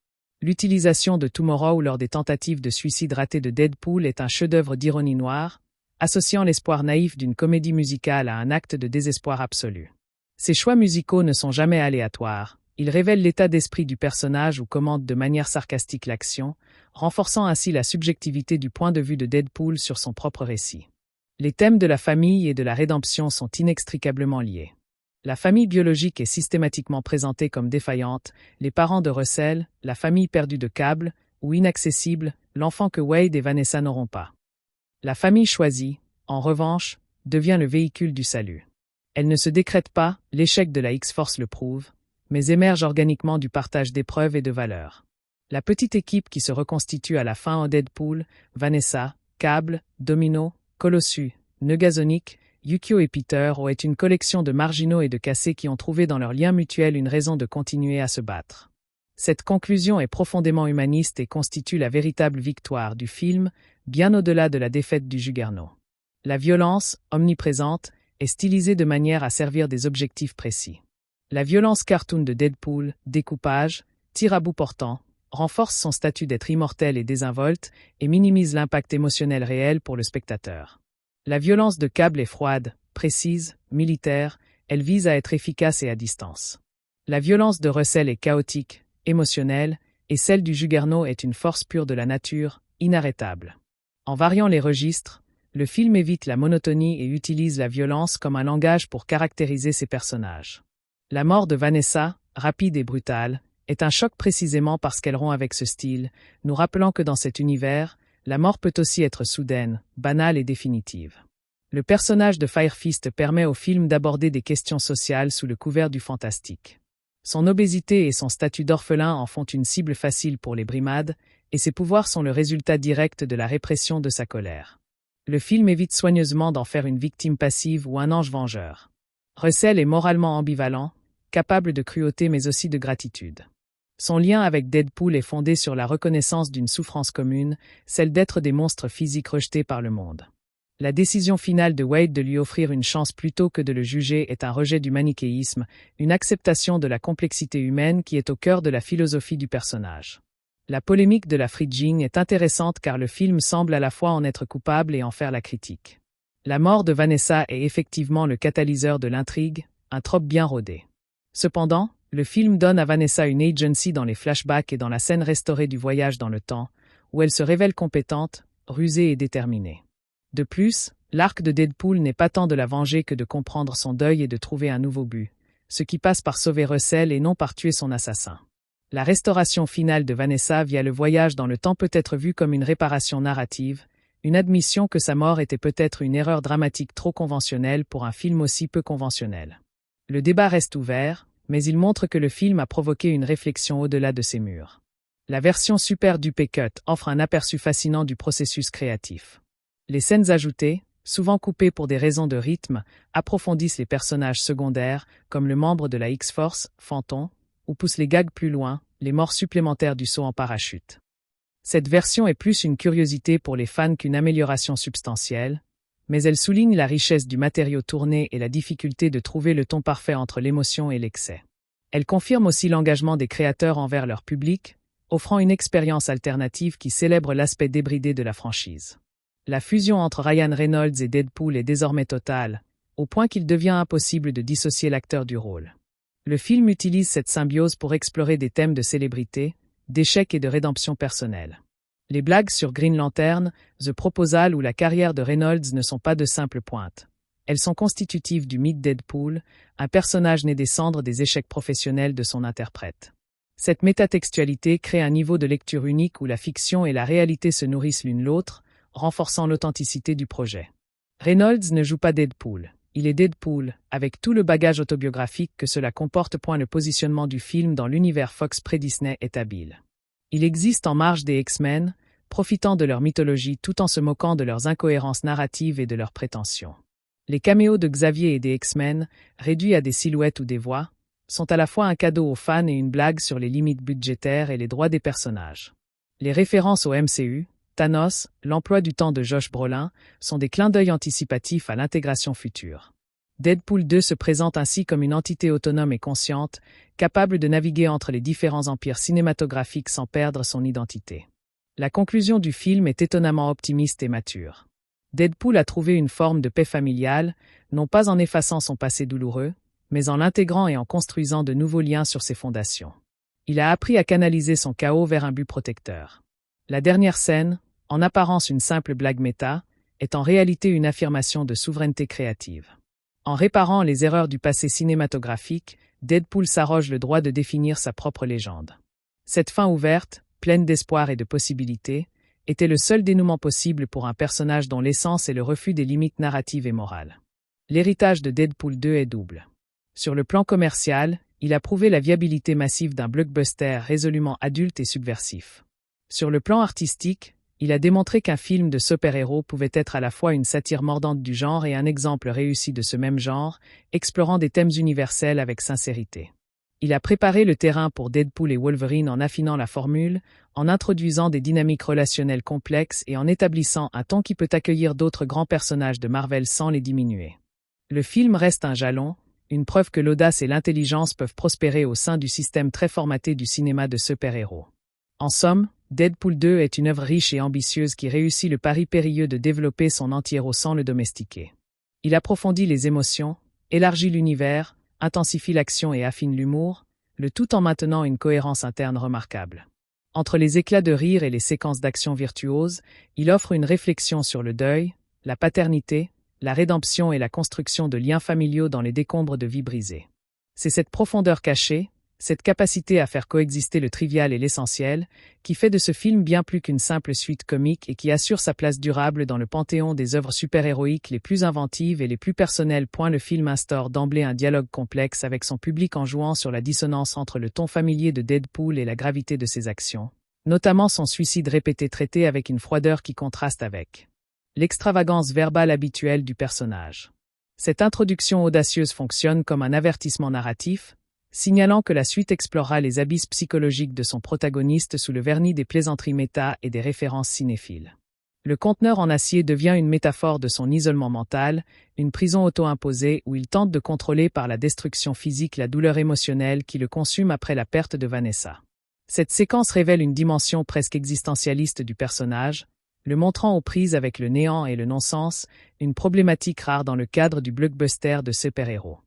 S1: L'utilisation de Tomorrow lors des tentatives de suicide ratées de Deadpool est un chef-d'œuvre d'ironie noire, associant l'espoir naïf d'une comédie musicale à un acte de désespoir absolu. Ces choix musicaux ne sont jamais aléatoires, ils révèlent l'état d'esprit du personnage ou commandent de manière sarcastique l'action, renforçant ainsi la subjectivité du point de vue de Deadpool sur son propre récit. Les thèmes de la famille et de la rédemption sont inextricablement liés. La famille biologique est systématiquement présentée comme défaillante, les parents de Russell, la famille perdue de Cable, ou inaccessible, l'enfant que Wade et Vanessa n'auront pas. La famille choisie, en revanche, devient le véhicule du salut. Elle ne se décrète pas, l'échec de la X-Force le prouve, mais émerge organiquement du partage d'épreuves et de valeurs. La petite équipe qui se reconstitue à la fin en Deadpool, Vanessa, Cable, Domino, Colossus, Negasonic, Yukio et Peter est une collection de marginaux et de cassés qui ont trouvé dans leur lien mutuel une raison de continuer à se battre. Cette conclusion est profondément humaniste et constitue la véritable victoire du film, bien au-delà de la défaite du Juggernaut. La violence, omniprésente, est stylisée de manière à servir des objectifs précis. La violence cartoon de Deadpool, découpage, tir à bout portant, renforce son statut d'être immortel et désinvolte et minimise l'impact émotionnel réel pour le spectateur. La violence de Cable est froide, précise, militaire, elle vise à être efficace et à distance. La violence de Russell est chaotique, émotionnelle, et celle du Juggernaut est une force pure de la nature, inarrêtable. En variant les registres, le film évite la monotonie et utilise la violence comme un langage pour caractériser ses personnages. La mort de Vanessa, rapide et brutale, est un choc précisément parce qu'elle rompt avec ce style, nous rappelant que dans cet univers, la mort peut aussi être soudaine, banale et définitive. Le personnage de Fire Fist permet au film d'aborder des questions sociales sous le couvert du fantastique. Son obésité et son statut d'orphelin en font une cible facile pour les brimades, et ses pouvoirs sont le résultat direct de la répression de sa colère. Le film évite soigneusement d'en faire une victime passive ou un ange vengeur. Russell est moralement ambivalent, capable de cruauté mais aussi de gratitude. Son lien avec Deadpool est fondé sur la reconnaissance d'une souffrance commune, celle d'être des monstres physiques rejetés par le monde. La décision finale de Wade de lui offrir une chance plutôt que de le juger est un rejet du manichéisme, une acceptation de la complexité humaine qui est au cœur de la philosophie du personnage. La polémique de la Fridging est intéressante car le film semble à la fois en être coupable et en faire la critique. La mort de Vanessa est effectivement le catalyseur de l'intrigue, un trope bien rodé. Cependant, le film donne à Vanessa une agency dans les flashbacks et dans la scène restaurée du voyage dans le temps, où elle se révèle compétente, rusée et déterminée. De plus, l'arc de Deadpool n'est pas tant de la venger que de comprendre son deuil et de trouver un nouveau but, ce qui passe par sauver Russell et non par tuer son assassin. La restauration finale de Vanessa via le voyage dans le temps peut être vue comme une réparation narrative, une admission que sa mort était peut-être une erreur dramatique trop conventionnelle pour un film aussi peu conventionnel. Le débat reste ouvert, mais il montre que le film a provoqué une réflexion au-delà de ses murs. La version Super Duper Cut offre un aperçu fascinant du processus créatif. Les scènes ajoutées, souvent coupées pour des raisons de rythme, approfondissent les personnages secondaires, comme le membre de la X-Force, Phantom, ou poussent les gags plus loin, les morts supplémentaires du saut en parachute. Cette version est plus une curiosité pour les fans qu'une amélioration substantielle, mais elle souligne la richesse du matériau tourné et la difficulté de trouver le ton parfait entre l'émotion et l'excès. Elle confirme aussi l'engagement des créateurs envers leur public, offrant une expérience alternative qui célèbre l'aspect débridé de la franchise. La fusion entre Ryan Reynolds et Deadpool est désormais totale, au point qu'il devient impossible de dissocier l'acteur du rôle. Le film utilise cette symbiose pour explorer des thèmes de célébrité, d'échec et de rédemption personnelle. Les blagues sur Green Lantern, The Proposal ou la carrière de Reynolds ne sont pas de simples pointes. Elles sont constitutives du mythe Deadpool, un personnage né des cendres des échecs professionnels de son interprète. Cette métatextualité crée un niveau de lecture unique où la fiction et la réalité se nourrissent l'une l'autre, renforçant l'authenticité du projet. Reynolds ne joue pas Deadpool. Il est Deadpool, avec tout le bagage autobiographique que cela comporte. Le positionnement du film dans l'univers Fox pré-Disney est habile. Il existe en marge des X-Men, profitant de leur mythologie tout en se moquant de leurs incohérences narratives et de leurs prétentions. Les caméos de Xavier et des X-Men, réduits à des silhouettes ou des voix, sont à la fois un cadeau aux fans et une blague sur les limites budgétaires et les droits des personnages. Les références au MCU, Thanos, l'emploi du temps de Josh Brolin, sont des clins d'œil anticipatifs à l'intégration future. Deadpool 2 se présente ainsi comme une entité autonome et consciente, capable de naviguer entre les différents empires cinématographiques sans perdre son identité. La conclusion du film est étonnamment optimiste et mature. Deadpool a trouvé une forme de paix familiale, non pas en effaçant son passé douloureux, mais en l'intégrant et en construisant de nouveaux liens sur ses fondations. Il a appris à canaliser son chaos vers un but protecteur. La dernière scène, en apparence une simple blague méta, est en réalité une affirmation de souveraineté créative. En réparant les erreurs du passé cinématographique, Deadpool s'arroge le droit de définir sa propre légende. Cette fin ouverte, pleine d'espoir et de possibilités, était le seul dénouement possible pour un personnage dont l'essence est le refus des limites narratives et morales. L'héritage de Deadpool 2 est double. Sur le plan commercial, il a prouvé la viabilité massive d'un blockbuster résolument adulte et subversif. Sur le plan artistique, il a démontré qu'un film de super-héros pouvait être à la fois une satire mordante du genre et un exemple réussi de ce même genre, explorant des thèmes universels avec sincérité. Il a préparé le terrain pour Deadpool et Wolverine en affinant la formule, en introduisant des dynamiques relationnelles complexes et en établissant un ton qui peut accueillir d'autres grands personnages de Marvel sans les diminuer. Le film reste un jalon, une preuve que l'audace et l'intelligence peuvent prospérer au sein du système très formaté du cinéma de super-héros. En somme, Deadpool 2 est une œuvre riche et ambitieuse qui réussit le pari périlleux de développer son anti-héros sans le domestiquer. Il approfondit les émotions, élargit l'univers, intensifie l'action et affine l'humour, le tout en maintenant une cohérence interne remarquable. Entre les éclats de rire et les séquences d'action virtuoses, il offre une réflexion sur le deuil, la paternité, la rédemption et la construction de liens familiaux dans les décombres de vies brisées. C'est cette profondeur cachée, Cette capacité à faire coexister le trivial et l'essentiel, qui fait de ce film bien plus qu'une simple suite comique et qui assure sa place durable dans le panthéon des œuvres super-héroïques les plus inventives et les plus personnelles. Le film instaure d'emblée un dialogue complexe avec son public en jouant sur la dissonance entre le ton familier de Deadpool et la gravité de ses actions, notamment son suicide répété traité avec une froideur qui contraste avec l'extravagance verbale habituelle du personnage. Cette introduction audacieuse fonctionne comme un avertissement narratif, signalant que la suite explorera les abysses psychologiques de son protagoniste sous le vernis des plaisanteries méta et des références cinéphiles. Le conteneur en acier devient une métaphore de son isolement mental, une prison auto-imposée où il tente de contrôler par la destruction physique la douleur émotionnelle qui le consume après la perte de Vanessa. Cette séquence révèle une dimension presque existentialiste du personnage, le montrant aux prises avec le néant et le non-sens, une problématique rare dans le cadre du blockbuster de super-héros.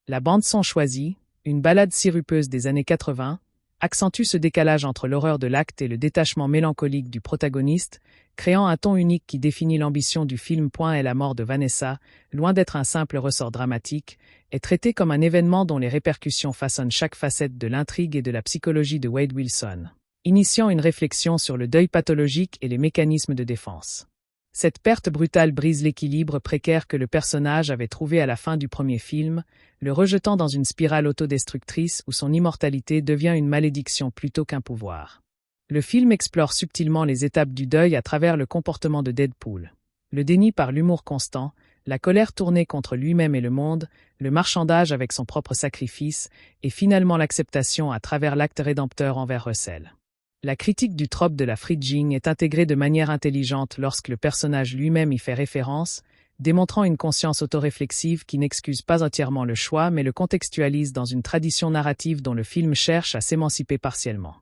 S1: La bande-son choisie, une ballade sirupeuse des années 80, accentue ce décalage entre l'horreur de l'acte et le détachement mélancolique du protagoniste, créant un ton unique qui définit l'ambition du film. Et la mort de Vanessa, loin d'être un simple ressort dramatique, est traitée comme un événement dont les répercussions façonnent chaque facette de l'intrigue et de la psychologie de Wade Wilson, initiant une réflexion sur le deuil pathologique et les mécanismes de défense. Cette perte brutale brise l'équilibre précaire que le personnage avait trouvé à la fin du premier film, le rejetant dans une spirale autodestructrice où son immortalité devient une malédiction plutôt qu'un pouvoir. Le film explore subtilement les étapes du deuil à travers le comportement de Deadpool. Le déni par l'humour constant, la colère tournée contre lui-même et le monde, le marchandage avec son propre sacrifice, et finalement l'acceptation à travers l'acte rédempteur envers Russell. La critique du trope de la fridging est intégrée de manière intelligente lorsque le personnage lui-même y fait référence, démontrant une conscience autoréflexive qui n'excuse pas entièrement le choix mais le contextualise dans une tradition narrative dont le film cherche à s'émanciper partiellement.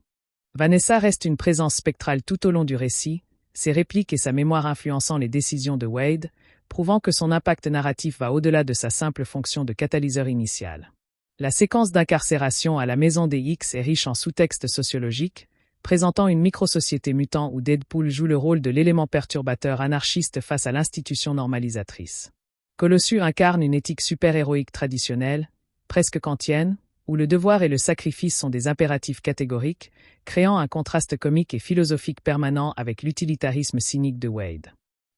S1: Vanessa reste une présence spectrale tout au long du récit, ses répliques et sa mémoire influençant les décisions de Wade, prouvant que son impact narratif va au-delà de sa simple fonction de catalyseur initial. La séquence d'incarcération à la Maison des X est riche en sous-textes sociologiques, présentant une microsociété mutant où Deadpool joue le rôle de l'élément perturbateur anarchiste face à l'institution normalisatrice. Colossus incarne une éthique super-héroïque traditionnelle, presque kantienne, où le devoir et le sacrifice sont des impératifs catégoriques, créant un contraste comique et philosophique permanent avec l'utilitarisme cynique de Wade.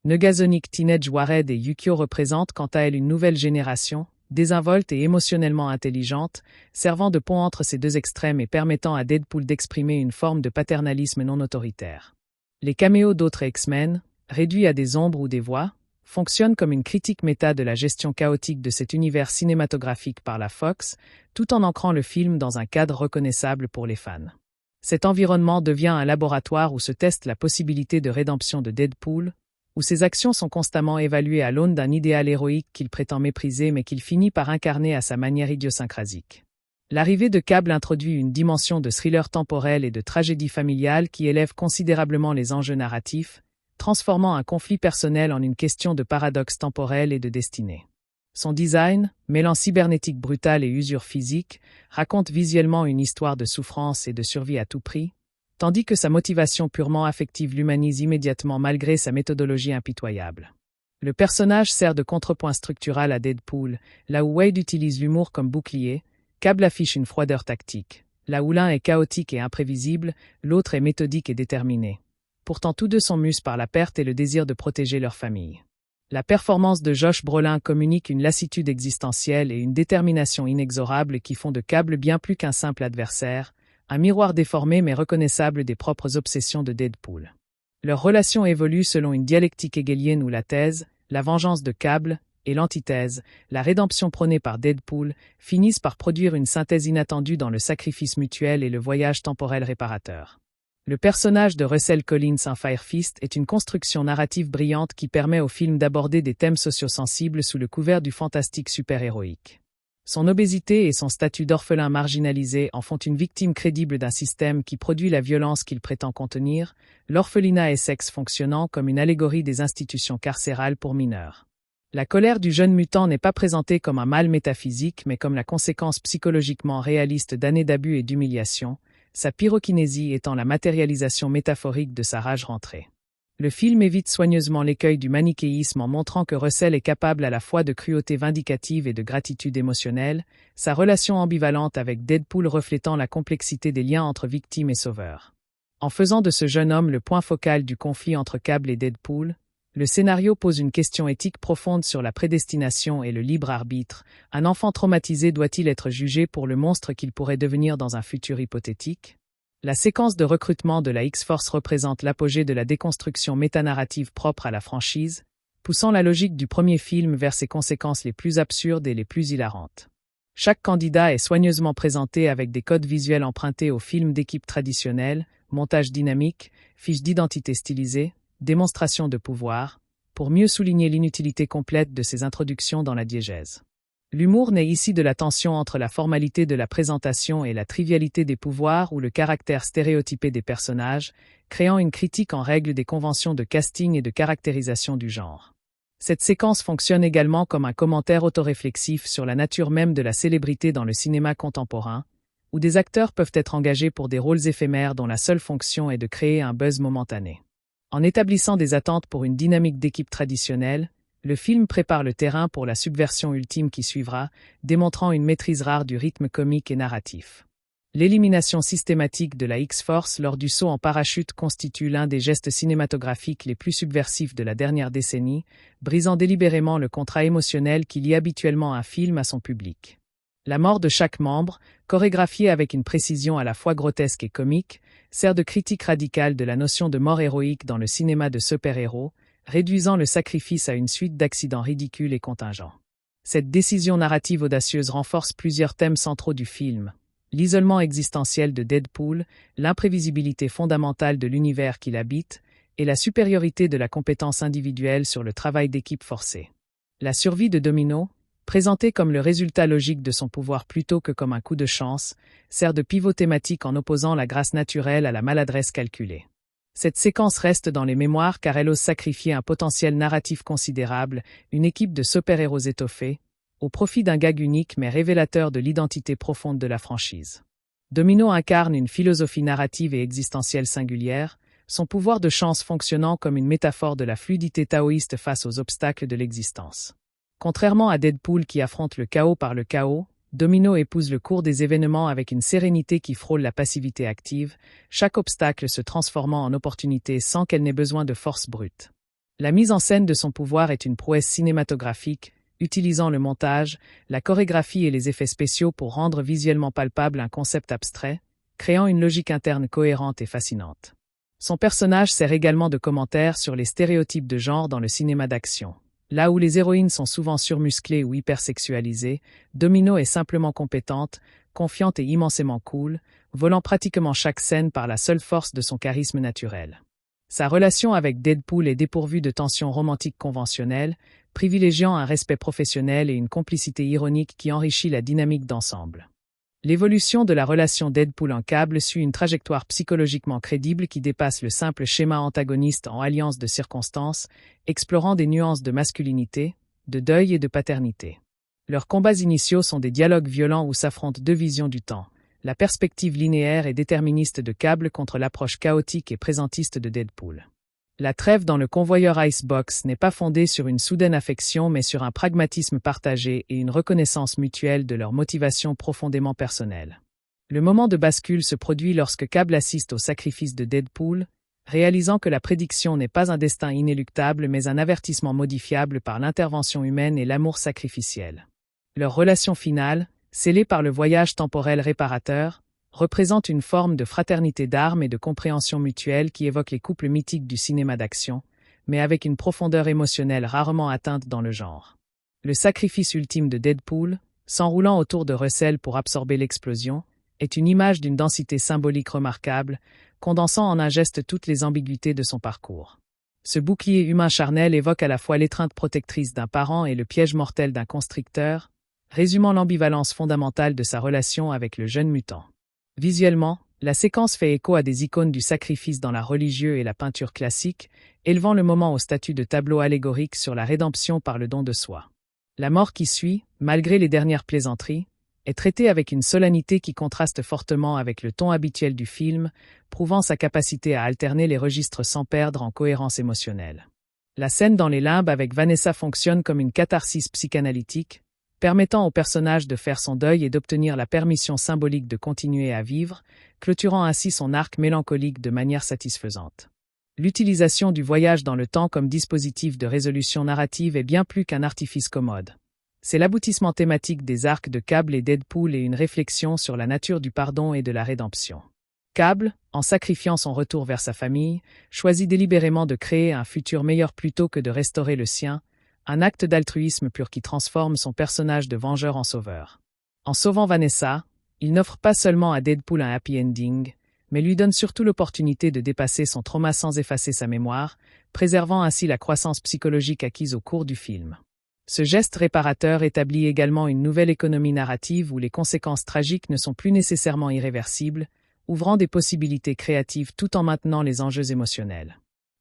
S1: Negasonic Teenage Warhead et Yukio représentent quant à elles une nouvelle génération, désinvolte et émotionnellement intelligente, servant de pont entre ces deux extrêmes et permettant à Deadpool d'exprimer une forme de paternalisme non autoritaire. Les caméos d'autres X-Men, réduits à des ombres ou des voix, fonctionnent comme une critique méta de la gestion chaotique de cet univers cinématographique par la Fox, tout en ancrant le film dans un cadre reconnaissable pour les fans. Cet environnement devient un laboratoire où se teste la possibilité de rédemption de Deadpool, où ses actions sont constamment évaluées à l'aune d'un idéal héroïque qu'il prétend mépriser mais qu'il finit par incarner à sa manière idiosyncrasique. L'arrivée de Cable introduit une dimension de thriller temporel et de tragédie familiale qui élève considérablement les enjeux narratifs, transformant un conflit personnel en une question de paradoxe temporel et de destinée. Son design, mêlant cybernétique brutale et usure physique, raconte visuellement une histoire de souffrance et de survie à tout prix, tandis que sa motivation purement affective l'humanise immédiatement malgré sa méthodologie impitoyable. Le personnage sert de contrepoint structural à Deadpool, là où Wade utilise l'humour comme bouclier, Cable affiche une froideur tactique. Là où l'un est chaotique et imprévisible, l'autre est méthodique et déterminé. Pourtant tous deux sont mus par la perte et le désir de protéger leur famille. La performance de Josh Brolin communique une lassitude existentielle et une détermination inexorable qui font de Cable bien plus qu'un simple adversaire, un miroir déformé mais reconnaissable des propres obsessions de Deadpool. Leur relation évolue selon une dialectique hegelienne où la thèse, la vengeance de Cable, et l'antithèse, la rédemption prônée par Deadpool, finissent par produire une synthèse inattendue dans le sacrifice mutuel et le voyage temporel réparateur. Le personnage de Russell Collins en Fire Fist est une construction narrative brillante qui permet au film d'aborder des thèmes sociosensibles sous le couvert du fantastique super-héroïque. Son obésité et son statut d'orphelin marginalisé en font une victime crédible d'un système qui produit la violence qu'il prétend contenir, l'orphelinat et sexe fonctionnant comme une allégorie des institutions carcérales pour mineurs. La colère du jeune mutant n'est pas présentée comme un mal métaphysique mais comme la conséquence psychologiquement réaliste d'années d'abus et d'humiliation, sa pyrokinésie étant la matérialisation métaphorique de sa rage rentrée. Le film évite soigneusement l'écueil du manichéisme en montrant que Russell est capable à la fois de cruauté vindicative et de gratitude émotionnelle, sa relation ambivalente avec Deadpool reflétant la complexité des liens entre victime et sauveur. En faisant de ce jeune homme le point focal du conflit entre Cable et Deadpool, le scénario pose une question éthique profonde sur la prédestination et le libre arbitre. Un enfant traumatisé doit-il être jugé pour le monstre qu'il pourrait devenir dans un futur hypothétique? La séquence de recrutement de la X-Force représente l'apogée de la déconstruction métanarrative propre à la franchise, poussant la logique du premier film vers ses conséquences les plus absurdes et les plus hilarantes. Chaque candidat est soigneusement présenté avec des codes visuels empruntés aux films d'équipe traditionnels, montage dynamique, fiches d'identité stylisées, démonstration de pouvoir, pour mieux souligner l'inutilité complète de ces introductions dans la diégèse. L'humour naît ici de la tension entre la formalité de la présentation et la trivialité des pouvoirs ou le caractère stéréotypé des personnages, créant une critique en règle des conventions de casting et de caractérisation du genre. Cette séquence fonctionne également comme un commentaire autoréflexif sur la nature même de la célébrité dans le cinéma contemporain, où des acteurs peuvent être engagés pour des rôles éphémères dont la seule fonction est de créer un buzz momentané. En établissant des attentes pour une dynamique d'équipe traditionnelle, le film prépare le terrain pour la subversion ultime qui suivra, démontrant une maîtrise rare du rythme comique et narratif. L'élimination systématique de la X-Force lors du saut en parachute constitue l'un des gestes cinématographiques les plus subversifs de la dernière décennie, brisant délibérément le contrat émotionnel qui lie habituellement un film à son public. La mort de chaque membre, chorégraphiée avec une précision à la fois grotesque et comique, sert de critique radicale de la notion de mort héroïque dans le cinéma de super-héros, réduisant le sacrifice à une suite d'accidents ridicules et contingents. Cette décision narrative audacieuse renforce plusieurs thèmes centraux du film: l'isolement existentiel de Deadpool, l'imprévisibilité fondamentale de l'univers qu'il habite, et la supériorité de la compétence individuelle sur le travail d'équipe forcé. La survie de Domino, présentée comme le résultat logique de son pouvoir plutôt que comme un coup de chance, sert de pivot thématique en opposant la grâce naturelle à la maladresse calculée. Cette séquence reste dans les mémoires car elle ose sacrifier un potentiel narratif considérable, une équipe de super-héros étoffés, au profit d'un gag unique mais révélateur de l'identité profonde de la franchise. Domino incarne une philosophie narrative et existentielle singulière, son pouvoir de chance fonctionnant comme une métaphore de la fluidité taoïste face aux obstacles de l'existence. Contrairement à Deadpool qui affronte le chaos par le chaos, Domino épouse le cours des événements avec une sérénité qui frôle la passivité active, chaque obstacle se transformant en opportunité sans qu'elle n'ait besoin de force brute. La mise en scène de son pouvoir est une prouesse cinématographique, utilisant le montage, la chorégraphie et les effets spéciaux pour rendre visuellement palpable un concept abstrait, créant une logique interne cohérente et fascinante. Son personnage sert également de commentaire sur les stéréotypes de genre dans le cinéma d'action. Là où les héroïnes sont souvent surmusclées ou hypersexualisées, Domino est simplement compétente, confiante et immensément cool, volant pratiquement chaque scène par la seule force de son charisme naturel. Sa relation avec Deadpool est dépourvue de tensions romantiques conventionnelles, privilégiant un respect professionnel et une complicité ironique qui enrichit la dynamique d'ensemble. L'évolution de la relation Deadpool en Cable suit une trajectoire psychologiquement crédible qui dépasse le simple schéma antagoniste en alliance de circonstances, explorant des nuances de masculinité, de deuil et de paternité. Leurs combats initiaux sont des dialogues violents où s'affrontent deux visions du temps, la perspective linéaire et déterministe de Cable contre l'approche chaotique et présentiste de Deadpool. La trêve dans le convoyeur Icebox n'est pas fondée sur une soudaine affection mais sur un pragmatisme partagé et une reconnaissance mutuelle de leurs motivations profondément personnelles. Le moment de bascule se produit lorsque Cable assiste au sacrifice de Deadpool, réalisant que la prédiction n'est pas un destin inéluctable mais un avertissement modifiable par l'intervention humaine et l'amour sacrificiel. Leur relation finale, scellée par le voyage temporel réparateur, représente une forme de fraternité d'armes et de compréhension mutuelle qui évoque les couples mythiques du cinéma d'action, mais avec une profondeur émotionnelle rarement atteinte dans le genre. Le sacrifice ultime de Deadpool, s'enroulant autour de Russell pour absorber l'explosion, est une image d'une densité symbolique remarquable, condensant en un geste toutes les ambiguïtés de son parcours. Ce bouclier humain charnel évoque à la fois l'étreinte protectrice d'un parent et le piège mortel d'un constricteur, résumant l'ambivalence fondamentale de sa relation avec le jeune mutant. Visuellement, la séquence fait écho à des icônes du sacrifice dans l'art religieux et la peinture classique, élevant le moment au statut de tableau allégorique sur la rédemption par le don de soi. La mort qui suit, malgré les dernières plaisanteries, est traitée avec une solennité qui contraste fortement avec le ton habituel du film, prouvant sa capacité à alterner les registres sans perdre en cohérence émotionnelle. La scène dans les limbes avec Vanessa fonctionne comme une catharsis psychanalytique, permettant au personnage de faire son deuil et d'obtenir la permission symbolique de continuer à vivre, clôturant ainsi son arc mélancolique de manière satisfaisante. L'utilisation du voyage dans le temps comme dispositif de résolution narrative est bien plus qu'un artifice commode. C'est l'aboutissement thématique des arcs de Cable et Deadpool et une réflexion sur la nature du pardon et de la rédemption. Cable, en sacrifiant son retour vers sa famille, choisit délibérément de créer un futur meilleur plutôt que de restaurer le sien, un acte d'altruisme pur qui transforme son personnage de vengeur en sauveur. En sauvant Vanessa, il n'offre pas seulement à Deadpool un happy ending, mais lui donne surtout l'opportunité de dépasser son trauma sans effacer sa mémoire, préservant ainsi la croissance psychologique acquise au cours du film. Ce geste réparateur établit également une nouvelle économie narrative où les conséquences tragiques ne sont plus nécessairement irréversibles, ouvrant des possibilités créatives tout en maintenant les enjeux émotionnels.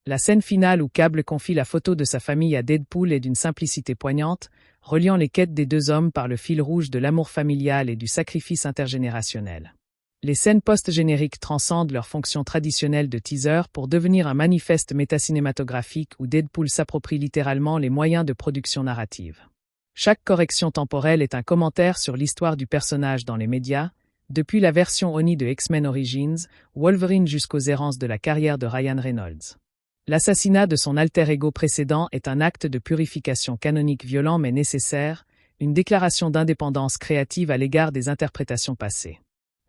S1: La scène finale où Cable confie la photo de sa famille à Deadpool est d'une simplicité poignante, reliant les quêtes des deux hommes par le fil rouge de l'amour familial et du sacrifice intergénérationnel. Les scènes post-génériques transcendent leur fonction traditionnelle de teaser pour devenir un manifeste métacinématographique où Deadpool s'approprie littéralement les moyens de production narrative. Chaque correction temporelle est un commentaire sur l'histoire du personnage dans les médias, depuis la version Oni de X-Men Origins, Wolverine jusqu'aux errances de la carrière de Ryan Reynolds. L'assassinat de son alter ego précédent est un acte de purification canonique violent mais nécessaire, une déclaration d'indépendance créative à l'égard des interprétations passées.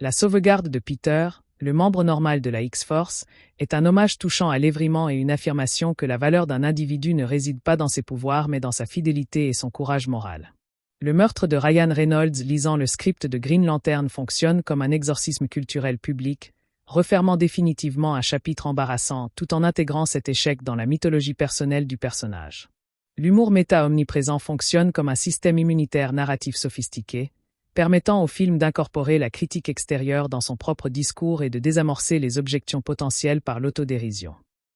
S1: La sauvegarde de Peter, le membre normal de la X-Force, est un hommage touchant à l'évriment et une affirmation que la valeur d'un individu ne réside pas dans ses pouvoirs mais dans sa fidélité et son courage moral. Le meurtre de Ryan Reynolds lisant le script de Green Lantern fonctionne comme un exorcisme culturel public, refermant définitivement un chapitre embarrassant tout en intégrant cet échec dans la mythologie personnelle du personnage. L'humour méta omniprésent fonctionne comme un système immunitaire narratif sophistiqué, permettant au film d'incorporer la critique extérieure dans son propre discours et de désamorcer les objections potentielles par l'autodérision.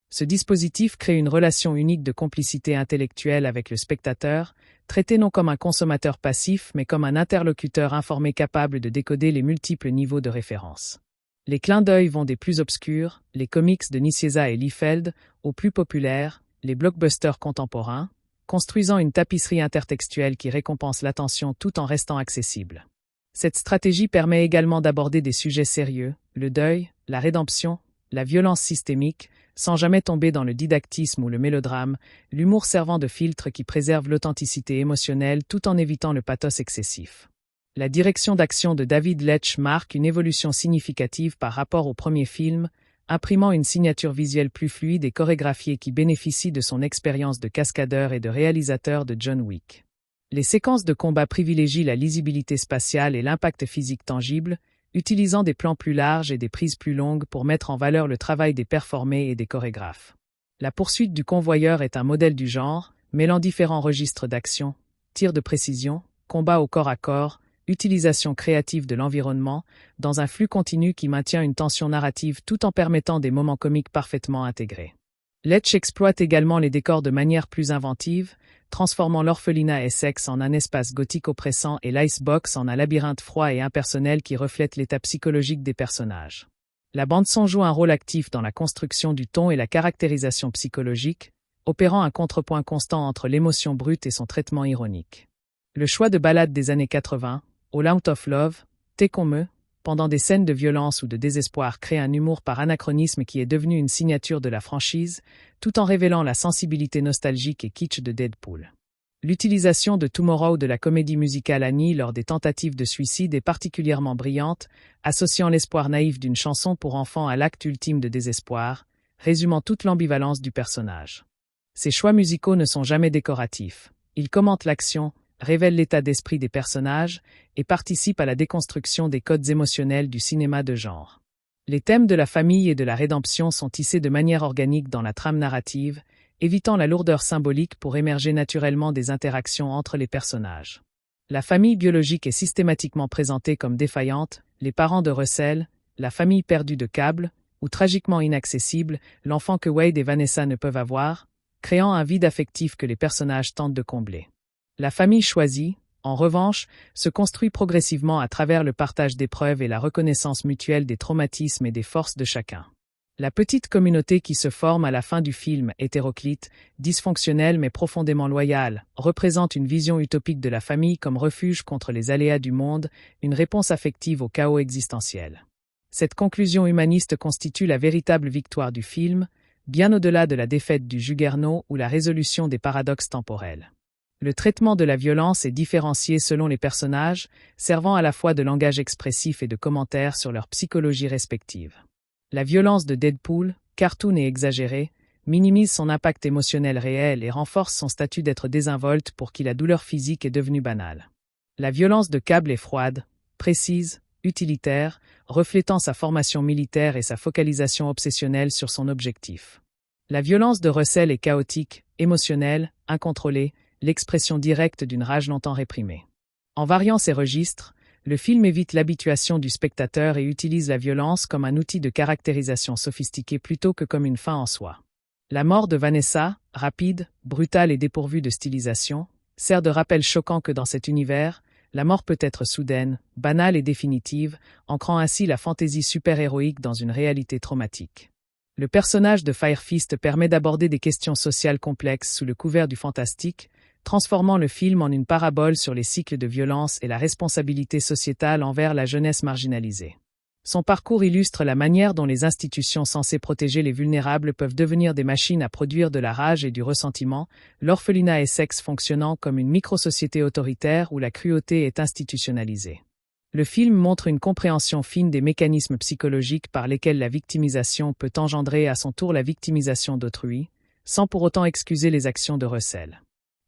S1: Ce dispositif crée une relation unique de complicité intellectuelle avec le spectateur, traité non comme un consommateur passif mais comme un interlocuteur informé capable de décoder les multiples niveaux de référence. Les clins d'œil vont des plus obscurs, les comics de Nicieza et Liefeld, aux plus populaires, les blockbusters contemporains, construisant une tapisserie intertextuelle qui récompense l'attention tout en restant accessible. Cette stratégie permet également d'aborder des sujets sérieux, le deuil, la rédemption, la violence systémique, sans jamais tomber dans le didactisme ou le mélodrame, l'humour servant de filtre qui préserve l'authenticité émotionnelle tout en évitant le pathos excessif. La direction d'action de David Leitch marque une évolution significative par rapport au premier film, imprimant une signature visuelle plus fluide et chorégraphiée qui bénéficie de son expérience de cascadeur et de réalisateur de John Wick. Les séquences de combat privilégient la lisibilité spatiale et l'impact physique tangible, utilisant des plans plus larges et des prises plus longues pour mettre en valeur le travail des performés et des chorégraphes. La poursuite du convoyeur est un modèle du genre, mêlant différents registres d'action, tir de précision, combat au corps à corps, utilisation créative de l'environnement, dans un flux continu qui maintient une tension narrative tout en permettant des moments comiques parfaitement intégrés. Leitch exploite également les décors de manière plus inventive, transformant l'orphelinat Essex en un espace gothique oppressant et l'Icebox en un labyrinthe froid et impersonnel qui reflète l'état psychologique des personnages. La bande-son joue un rôle actif dans la construction du ton et la caractérisation psychologique, opérant un contrepoint constant entre l'émotion brute et son traitement ironique. Le choix de ballades des années 80, All Out of Love, T'es qu'on me, pendant des scènes de violence ou de désespoir crée un humour par anachronisme qui est devenu une signature de la franchise, tout en révélant la sensibilité nostalgique et kitsch de Deadpool. L'utilisation de Tomorrow de la comédie musicale Annie lors des tentatives de suicide est particulièrement brillante, associant l'espoir naïf d'une chanson pour enfants à l'acte ultime de désespoir, résumant toute l'ambivalence du personnage. Ces choix musicaux ne sont jamais décoratifs. Ils commentent l'action, révèlent l'état d'esprit des personnages et participent à la déconstruction des codes émotionnels du cinéma de genre. Les thèmes de la famille et de la rédemption sont tissés de manière organique dans la trame narrative, évitant la lourdeur symbolique pour émerger naturellement des interactions entre les personnages. La famille biologique est systématiquement présentée comme défaillante, les parents de Russell, la famille perdue de Cable, ou tragiquement inaccessible, l'enfant que Wade et Vanessa ne peuvent avoir, créant un vide affectif que les personnages tentent de combler. La famille choisie, en revanche, se construit progressivement à travers le partage d'épreuves et la reconnaissance mutuelle des traumatismes et des forces de chacun. La petite communauté qui se forme à la fin du film, hétéroclite, dysfonctionnelle mais profondément loyale, représente une vision utopique de la famille comme refuge contre les aléas du monde, une réponse affective au chaos existentiel. Cette conclusion humaniste constitue la véritable victoire du film, bien au-delà de la défaite du Juggernaut ou la résolution des paradoxes temporels. Le traitement de la violence est différencié selon les personnages, servant à la fois de langage expressif et de commentaires sur leur psychologie respective. La violence de Deadpool, cartoon et exagérée, minimise son impact émotionnel réel et renforce son statut d'être désinvolte pour qui la douleur physique est devenue banale. La violence de Cable est froide, précise, utilitaire, reflétant sa formation militaire et sa focalisation obsessionnelle sur son objectif. La violence de Russell est chaotique, émotionnelle, incontrôlée, l'expression directe d'une rage longtemps réprimée. En variant ses registres, le film évite l'habituation du spectateur et utilise la violence comme un outil de caractérisation sophistiqué plutôt que comme une fin en soi. La mort de Vanessa, rapide, brutale et dépourvue de stylisation, sert de rappel choquant que dans cet univers, la mort peut être soudaine, banale et définitive, ancrant ainsi la fantaisie super-héroïque dans une réalité traumatique. Le personnage de Fire Fist permet d'aborder des questions sociales complexes sous le couvert du fantastique, transformant le film en une parabole sur les cycles de violence et la responsabilité sociétale envers la jeunesse marginalisée. Son parcours illustre la manière dont les institutions censées protéger les vulnérables peuvent devenir des machines à produire de la rage et du ressentiment, l'orphelinat Essex fonctionnant comme une micro-société autoritaire où la cruauté est institutionnalisée. Le film montre une compréhension fine des mécanismes psychologiques par lesquels la victimisation peut engendrer à son tour la victimisation d'autrui, sans pour autant excuser les actions de Russell.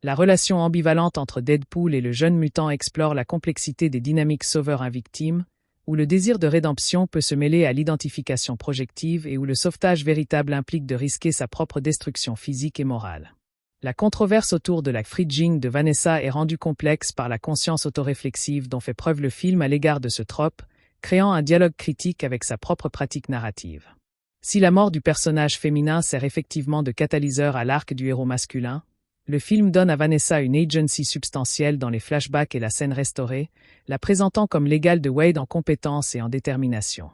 S1: La relation ambivalente entre Deadpool et le jeune mutant explore la complexité des dynamiques sauveur-invictime, où le désir de rédemption peut se mêler à l'identification projective et où le sauvetage véritable implique de risquer sa propre destruction physique et morale. La controverse autour de la fridging de Vanessa est rendue complexe par la conscience autoréflexive dont fait preuve le film à l'égard de ce trope, créant un dialogue critique avec sa propre pratique narrative. Si la mort du personnage féminin sert effectivement de catalyseur à l'arc du héros masculin, le film donne à Vanessa une agency substantielle dans les flashbacks et la scène restaurée, la présentant comme l'égale de Wade en compétence et en détermination.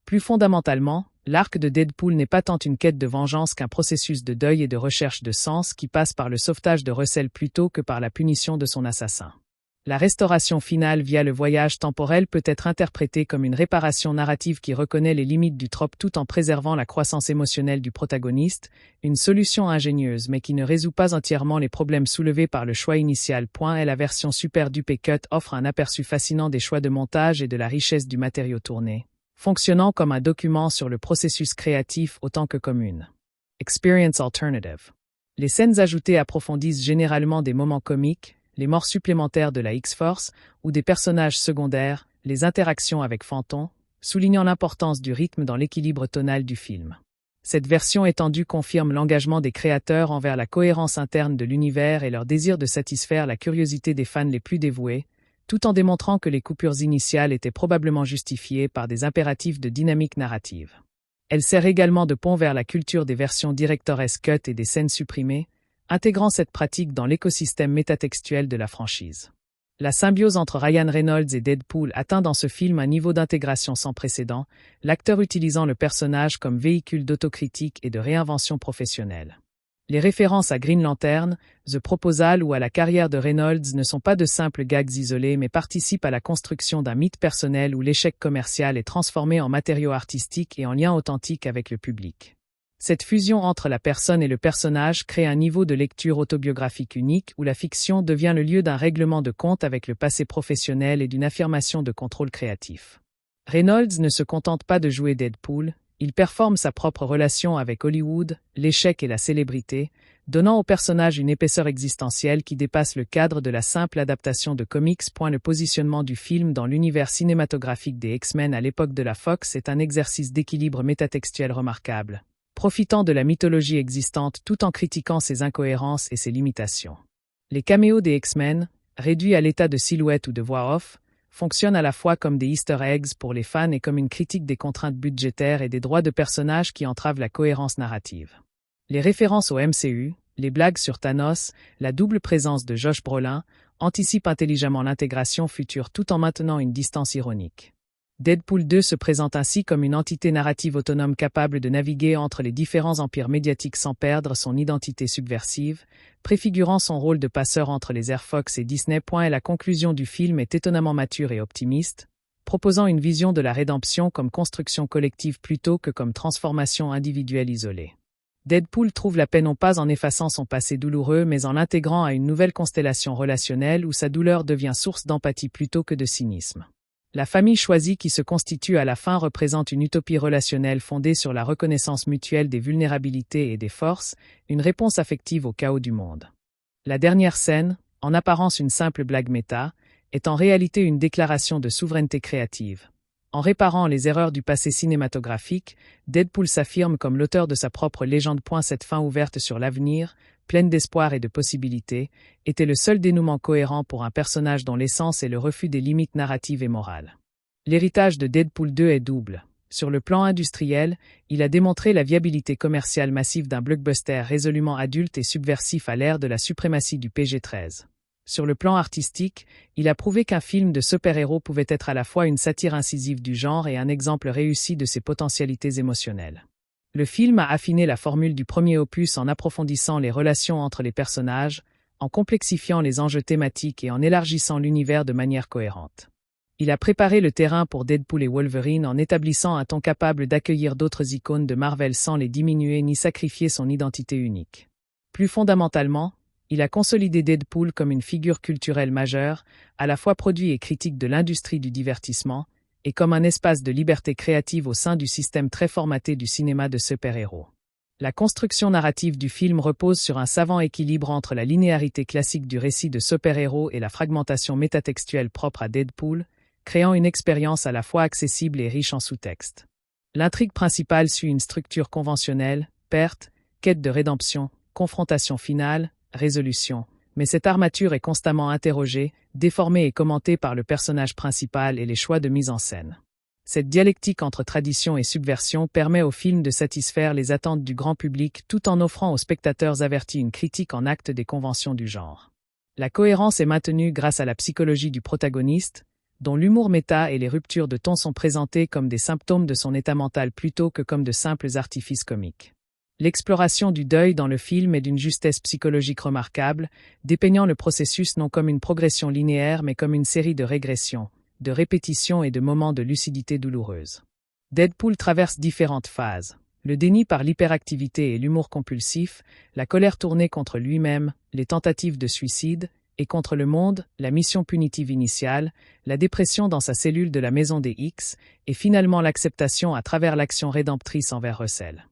S1: Plus fondamentalement, l'arc de Deadpool n'est pas tant une quête de vengeance qu'un processus de deuil et de recherche de sens qui passe par le sauvetage de Russell plutôt que par la punition de son assassin. La restauration finale via le voyage temporel peut être interprétée comme une réparation narrative qui reconnaît les limites du trope tout en préservant la croissance émotionnelle du protagoniste, une solution ingénieuse mais qui ne résout pas entièrement les problèmes soulevés par le choix initial. La version Super Duper Cut offre un aperçu fascinant des choix de montage et de la richesse du matériau tourné, fonctionnant comme un document sur le processus créatif autant que comme une experience alternative. Les scènes ajoutées approfondissent généralement des moments comiques, les morts supplémentaires de la X-Force ou des personnages secondaires, les interactions avec Phantom, soulignant l'importance du rythme dans l'équilibre tonal du film. Cette version étendue confirme l'engagement des créateurs envers la cohérence interne de l'univers et leur désir de satisfaire la curiosité des fans les plus dévoués, tout en démontrant que les coupures initiales étaient probablement justifiées par des impératifs de dynamique narrative. Elle sert également de pont vers la culture des versions Director's Cut et des scènes supprimées, intégrant cette pratique dans l'écosystème métatextuel de la franchise. La symbiose entre Ryan Reynolds et Deadpool atteint dans ce film un niveau d'intégration sans précédent, l'acteur utilisant le personnage comme véhicule d'autocritique et de réinvention professionnelle. Les références à Green Lantern, The Proposal ou à la carrière de Reynolds ne sont pas de simples gags isolés mais participent à la construction d'un mythe personnel où l'échec commercial est transformé en matériau artistique et en lien authentique avec le public. Cette fusion entre la personne et le personnage crée un niveau de lecture autobiographique unique où la fiction devient le lieu d'un règlement de compte avec le passé professionnel et d'une affirmation de contrôle créatif. Reynolds ne se contente pas de jouer Deadpool, il performe sa propre relation avec Hollywood, l'échec et la célébrité, donnant au personnage une épaisseur existentielle qui dépasse le cadre de la simple adaptation de comics. Le positionnement du film dans l'univers cinématographique des X-Men à l'époque de la Fox est un exercice d'équilibre métatextuel remarquable, profitant de la mythologie existante tout en critiquant ses incohérences et ses limitations. Les caméos des X-Men, réduits à l'état de silhouette ou de voix off, fonctionnent à la fois comme des easter eggs pour les fans et comme une critique des contraintes budgétaires et des droits de personnages qui entravent la cohérence narrative. Les références au MCU, Les blagues sur Thanos, la double présence de Josh Brolin, anticipent intelligemment l'intégration future tout en maintenant une distance ironique. Deadpool 2 se présente ainsi comme une entité narrative autonome capable de naviguer entre les différents empires médiatiques sans perdre son identité subversive, préfigurant son rôle de passeur entre les ères Fox et Disney. La conclusion du film est étonnamment mature et optimiste, proposant une vision de la rédemption comme construction collective plutôt que comme transformation individuelle isolée. Deadpool trouve la paix non pas en effaçant son passé douloureux mais en l'intégrant à une nouvelle constellation relationnelle où sa douleur devient source d'empathie plutôt que de cynisme. La famille choisie qui se constitue à la fin représente une utopie relationnelle fondée sur la reconnaissance mutuelle des vulnérabilités et des forces, une réponse affective au chaos du monde. La dernière scène, en apparence une simple blague méta, est en réalité une déclaration de souveraineté créative. En réparant les erreurs du passé cinématographique, Deadpool s'affirme comme l'auteur de sa propre légende. Cette fin ouverte sur l'avenir, pleine d'espoir et de possibilités, était le seul dénouement cohérent pour un personnage dont l'essence est le refus des limites narratives et morales. L'héritage de Deadpool 2 est double. Sur le plan industriel, il a démontré la viabilité commerciale massive d'un blockbuster résolument adulte et subversif à l'ère de la suprématie du PG-13. Sur le plan artistique, il a prouvé qu'un film de super-héros pouvait être à la fois une satire incisive du genre et un exemple réussi de ses potentialités émotionnelles. Le film a affiné la formule du premier opus en approfondissant les relations entre les personnages, en complexifiant les enjeux thématiques et en élargissant l'univers de manière cohérente. Il a préparé le terrain pour Deadpool et Wolverine en établissant un ton capable d'accueillir d'autres icônes de Marvel sans les diminuer ni sacrifier son identité unique. Plus fondamentalement, il a consolidé Deadpool comme une figure culturelle majeure, à la fois produit et critique de l'industrie du divertissement, et comme un espace de liberté créative au sein du système très formaté du cinéma de super-héros. La construction narrative du film repose sur un savant équilibre entre la linéarité classique du récit de super-héros et la fragmentation métatextuelle propre à Deadpool, créant une expérience à la fois accessible et riche en sous-texte. L'intrigue principale suit une structure conventionnelle, perte, quête de rédemption, confrontation finale, résolution, mais cette armature est constamment interrogée, déformée et commentée par le personnage principal et les choix de mise en scène. Cette dialectique entre tradition et subversion permet au film de satisfaire les attentes du grand public tout en offrant aux spectateurs avertis une critique en acte des conventions du genre. La cohérence est maintenue grâce à la psychologie du protagoniste, dont l'humour méta et les ruptures de ton sont présentés comme des symptômes de son état mental plutôt que comme de simples artifices comiques. L'exploration du deuil dans le film est d'une justesse psychologique remarquable, dépeignant le processus non comme une progression linéaire mais comme une série de régressions, de répétitions et de moments de lucidité douloureuse. Deadpool traverse différentes phases. Le déni par l'hyperactivité et l'humour compulsif, la colère tournée contre lui-même, les tentatives de suicide, et contre le monde, la mission punitive initiale, la dépression dans sa cellule de la Maison des X, et finalement l'acceptation à travers l'action rédemptrice envers Russell.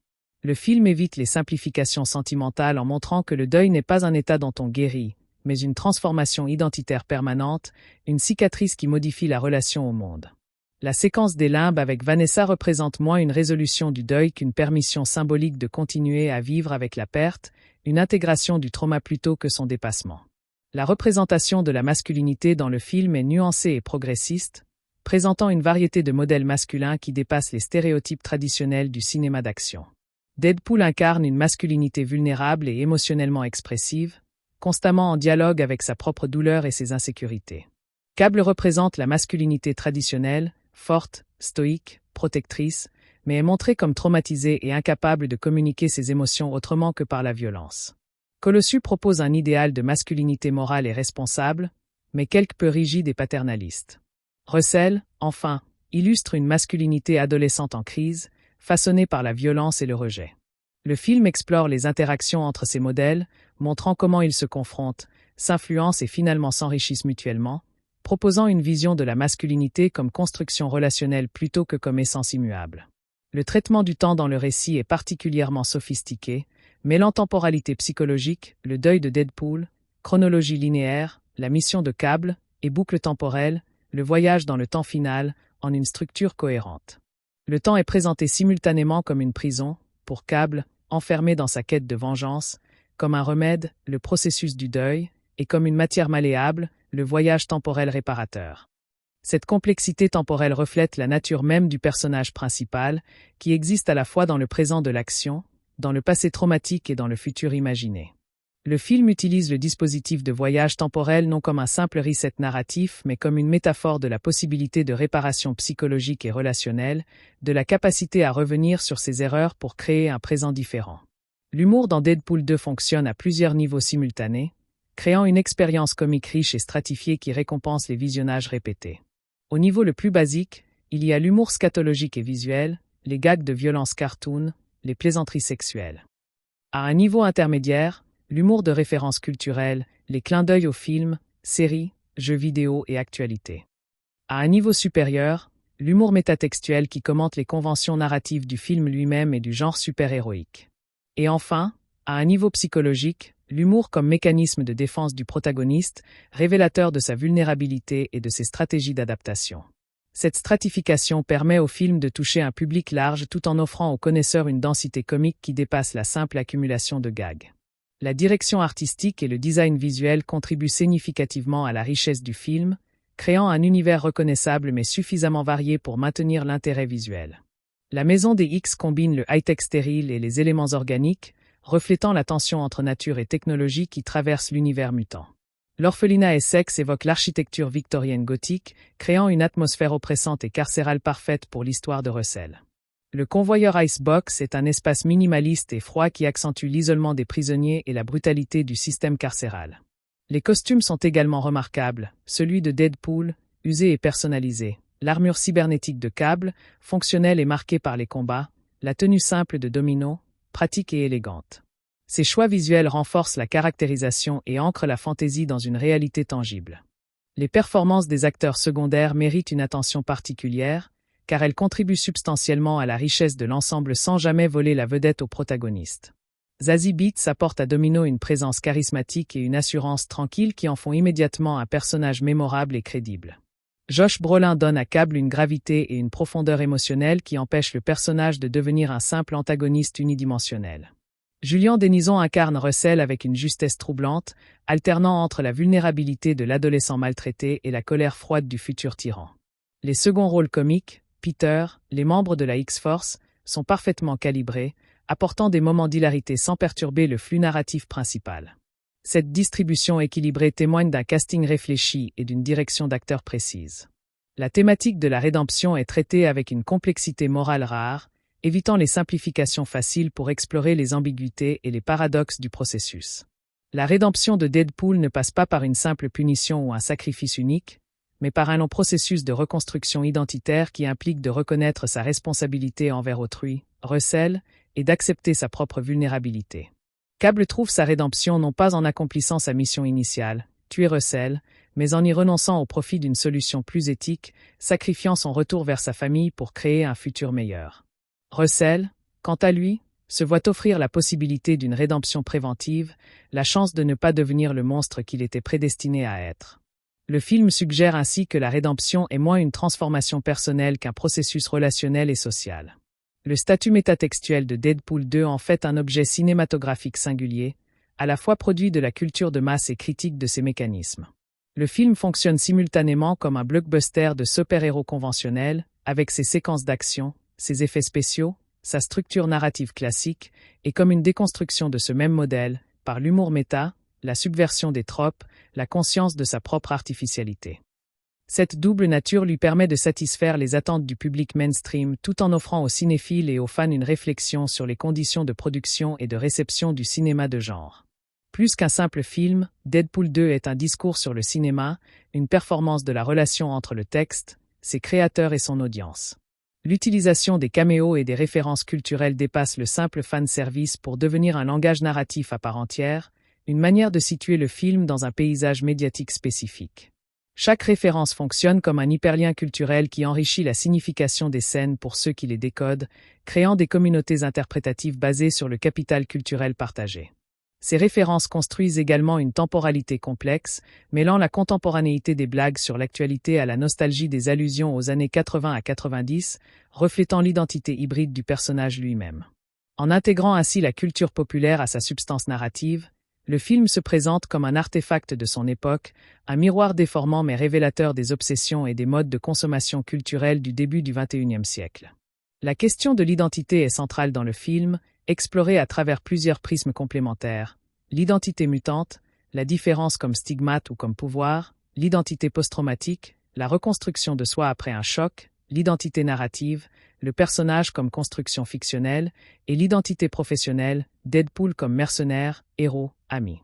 S1: Le film évite les simplifications sentimentales en montrant que le deuil n'est pas un état dont on guérit, mais une transformation identitaire permanente, une cicatrice qui modifie la relation au monde. La séquence des limbes avec Vanessa représente moins une résolution du deuil qu'une permission symbolique de continuer à vivre avec la perte, une intégration du trauma plutôt que son dépassement. La représentation de la masculinité dans le film est nuancée et progressiste, présentant une variété de modèles masculins qui dépassent les stéréotypes traditionnels du cinéma d'action. Deadpool incarne une masculinité vulnérable et émotionnellement expressive, constamment en dialogue avec sa propre douleur et ses insécurités. Cable représente la masculinité traditionnelle, forte, stoïque, protectrice, mais est montrée comme traumatisée et incapable de communiquer ses émotions autrement que par la violence. Colossus propose un idéal de masculinité morale et responsable, mais quelque peu rigide et paternaliste. Russell, enfin, illustre une masculinité adolescente en crise, façonnée par la violence et le rejet. Le film explore les interactions entre ces modèles, montrant comment ils se confrontent, s'influencent et finalement s'enrichissent mutuellement, proposant une vision de la masculinité comme construction relationnelle plutôt que comme essence immuable. Le traitement du temps dans le récit est particulièrement sophistiqué, mêlant temporalité psychologique, le deuil de Deadpool, chronologie linéaire, la mission de Cable, et boucle temporelle, le voyage dans le temps final, en une structure cohérente. Le temps est présenté simultanément comme une prison, pour Cable, enfermé dans sa quête de vengeance, comme un remède, le processus du deuil, et comme une matière malléable, le voyage temporel réparateur. Cette complexité temporelle reflète la nature même du personnage principal, qui existe à la fois dans le présent de l'action, dans le passé traumatique et dans le futur imaginé. Le film utilise le dispositif de voyage temporel non comme un simple reset narratif, mais comme une métaphore de la possibilité de réparation psychologique et relationnelle, de la capacité à revenir sur ses erreurs pour créer un présent différent. L'humour dans Deadpool 2 fonctionne à plusieurs niveaux simultanés, créant une expérience comique riche et stratifiée qui récompense les visionnages répétés. Au niveau le plus basique, il y a l'humour scatologique et visuel, les gags de violence cartoon, les plaisanteries sexuelles. À un niveau intermédiaire, l'humour de référence culturelle, les clins d'œil aux films, séries, jeux vidéo et actualités. À un niveau supérieur, l'humour métatextuel qui commente les conventions narratives du film lui-même et du genre super-héroïque. Et enfin, à un niveau psychologique, l'humour comme mécanisme de défense du protagoniste, révélateur de sa vulnérabilité et de ses stratégies d'adaptation. Cette stratification permet au film de toucher un public large tout en offrant aux connaisseurs une densité comique qui dépasse la simple accumulation de gags. La direction artistique et le design visuel contribuent significativement à la richesse du film, créant un univers reconnaissable mais suffisamment varié pour maintenir l'intérêt visuel. La Maison des X combine le high-tech stérile et les éléments organiques, reflétant la tension entre nature et technologie qui traverse l'univers mutant. L'orphelinat Essex évoque l'architecture victorienne gothique, créant une atmosphère oppressante et carcérale parfaite pour l'histoire de Russell. Le convoyeur Icebox est un espace minimaliste et froid qui accentue l'isolement des prisonniers et la brutalité du système carcéral. Les costumes sont également remarquables, celui de Deadpool, usé et personnalisé, l'armure cybernétique de Cable, fonctionnelle et marquée par les combats, la tenue simple de Domino, pratique et élégante. Ces choix visuels renforcent la caractérisation et ancrent la fantaisie dans une réalité tangible. Les performances des acteurs secondaires méritent une attention particulière, car elles contribuent substantiellement à la richesse de l'ensemble sans jamais voler la vedette au protagoniste. Zazie Beetz apporte à Domino une présence charismatique et une assurance tranquille qui en font immédiatement un personnage mémorable et crédible. Josh Brolin donne à Cable une gravité et une profondeur émotionnelle qui empêchent le personnage de devenir un simple antagoniste unidimensionnel. Julian Dennison incarne Russell avec une justesse troublante, alternant entre la vulnérabilité de l'adolescent maltraité et la colère froide du futur tyran. Les seconds rôles comiques, Peter, les membres de la X-Force, sont parfaitement calibrés, apportant des moments d'hilarité sans perturber le flux narratif principal. Cette distribution équilibrée témoigne d'un casting réfléchi et d'une direction d'acteurs précise. La thématique de la rédemption est traitée avec une complexité morale rare, évitant les simplifications faciles pour explorer les ambiguïtés et les paradoxes du processus. La rédemption de Deadpool ne passe pas par une simple punition ou un sacrifice unique, mais par un long processus de reconstruction identitaire qui implique de reconnaître sa responsabilité envers autrui, Russell, et d'accepter sa propre vulnérabilité. Cable trouve sa rédemption non pas en accomplissant sa mission initiale, tuer Russell, mais en y renonçant au profit d'une solution plus éthique, sacrifiant son retour vers sa famille pour créer un futur meilleur. Russell, quant à lui, se voit offrir la possibilité d'une rédemption préventive, la chance de ne pas devenir le monstre qu'il était prédestiné à être. Le film suggère ainsi que la rédemption est moins une transformation personnelle qu'un processus relationnel et social. Le statut métatextuel de Deadpool 2 en fait un objet cinématographique singulier, à la fois produit de la culture de masse et critique de ses mécanismes. Le film fonctionne simultanément comme un blockbuster de super-héros conventionnel, avec ses séquences d'action, ses effets spéciaux, sa structure narrative classique, et comme une déconstruction de ce même modèle, par l'humour méta, la subversion des tropes, la conscience de sa propre artificialité. Cette double nature lui permet de satisfaire les attentes du public mainstream tout en offrant aux cinéphiles et aux fans une réflexion sur les conditions de production et de réception du cinéma de genre. Plus qu'un simple film, Deadpool 2 est un discours sur le cinéma, une performance de la relation entre le texte, ses créateurs et son audience. L'utilisation des caméos et des références culturelles dépasse le simple fanservice pour devenir un langage narratif à part entière, une manière de situer le film dans un paysage médiatique spécifique. Chaque référence fonctionne comme un hyperlien culturel qui enrichit la signification des scènes pour ceux qui les décodent, créant des communautés interprétatives basées sur le capital culturel partagé. Ces références construisent également une temporalité complexe, mêlant la contemporanéité des blagues sur l'actualité à la nostalgie des allusions aux années 80 à 90, reflétant l'identité hybride du personnage lui-même. En intégrant ainsi la culture populaire à sa substance narrative, le film se présente comme un artefact de son époque, un miroir déformant mais révélateur des obsessions et des modes de consommation culturelle du début du XXIe siècle. La question de l'identité est centrale dans le film, explorée à travers plusieurs prismes complémentaires, l'identité mutante, la différence comme stigmate ou comme pouvoir, l'identité post-traumatique, la reconstruction de soi après un choc, l'identité narrative, le personnage comme construction fictionnelle, et l'identité professionnelle, Deadpool comme mercenaire, héros, ami.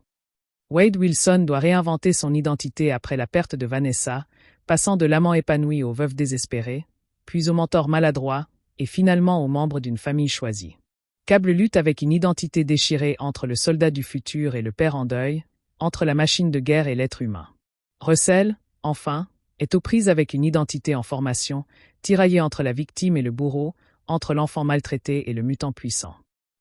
S1: Wade Wilson doit réinventer son identité après la perte de Vanessa, passant de l'amant épanoui au veuf désespéré, puis au mentor maladroit, et finalement au membre d'une famille choisie. Cable lutte avec une identité déchirée entre le soldat du futur et le père en deuil, entre la machine de guerre et l'être humain. Russell, enfin, est aux prises avec une identité en formation, tiraillée entre la victime et le bourreau, entre l'enfant maltraité et le mutant puissant.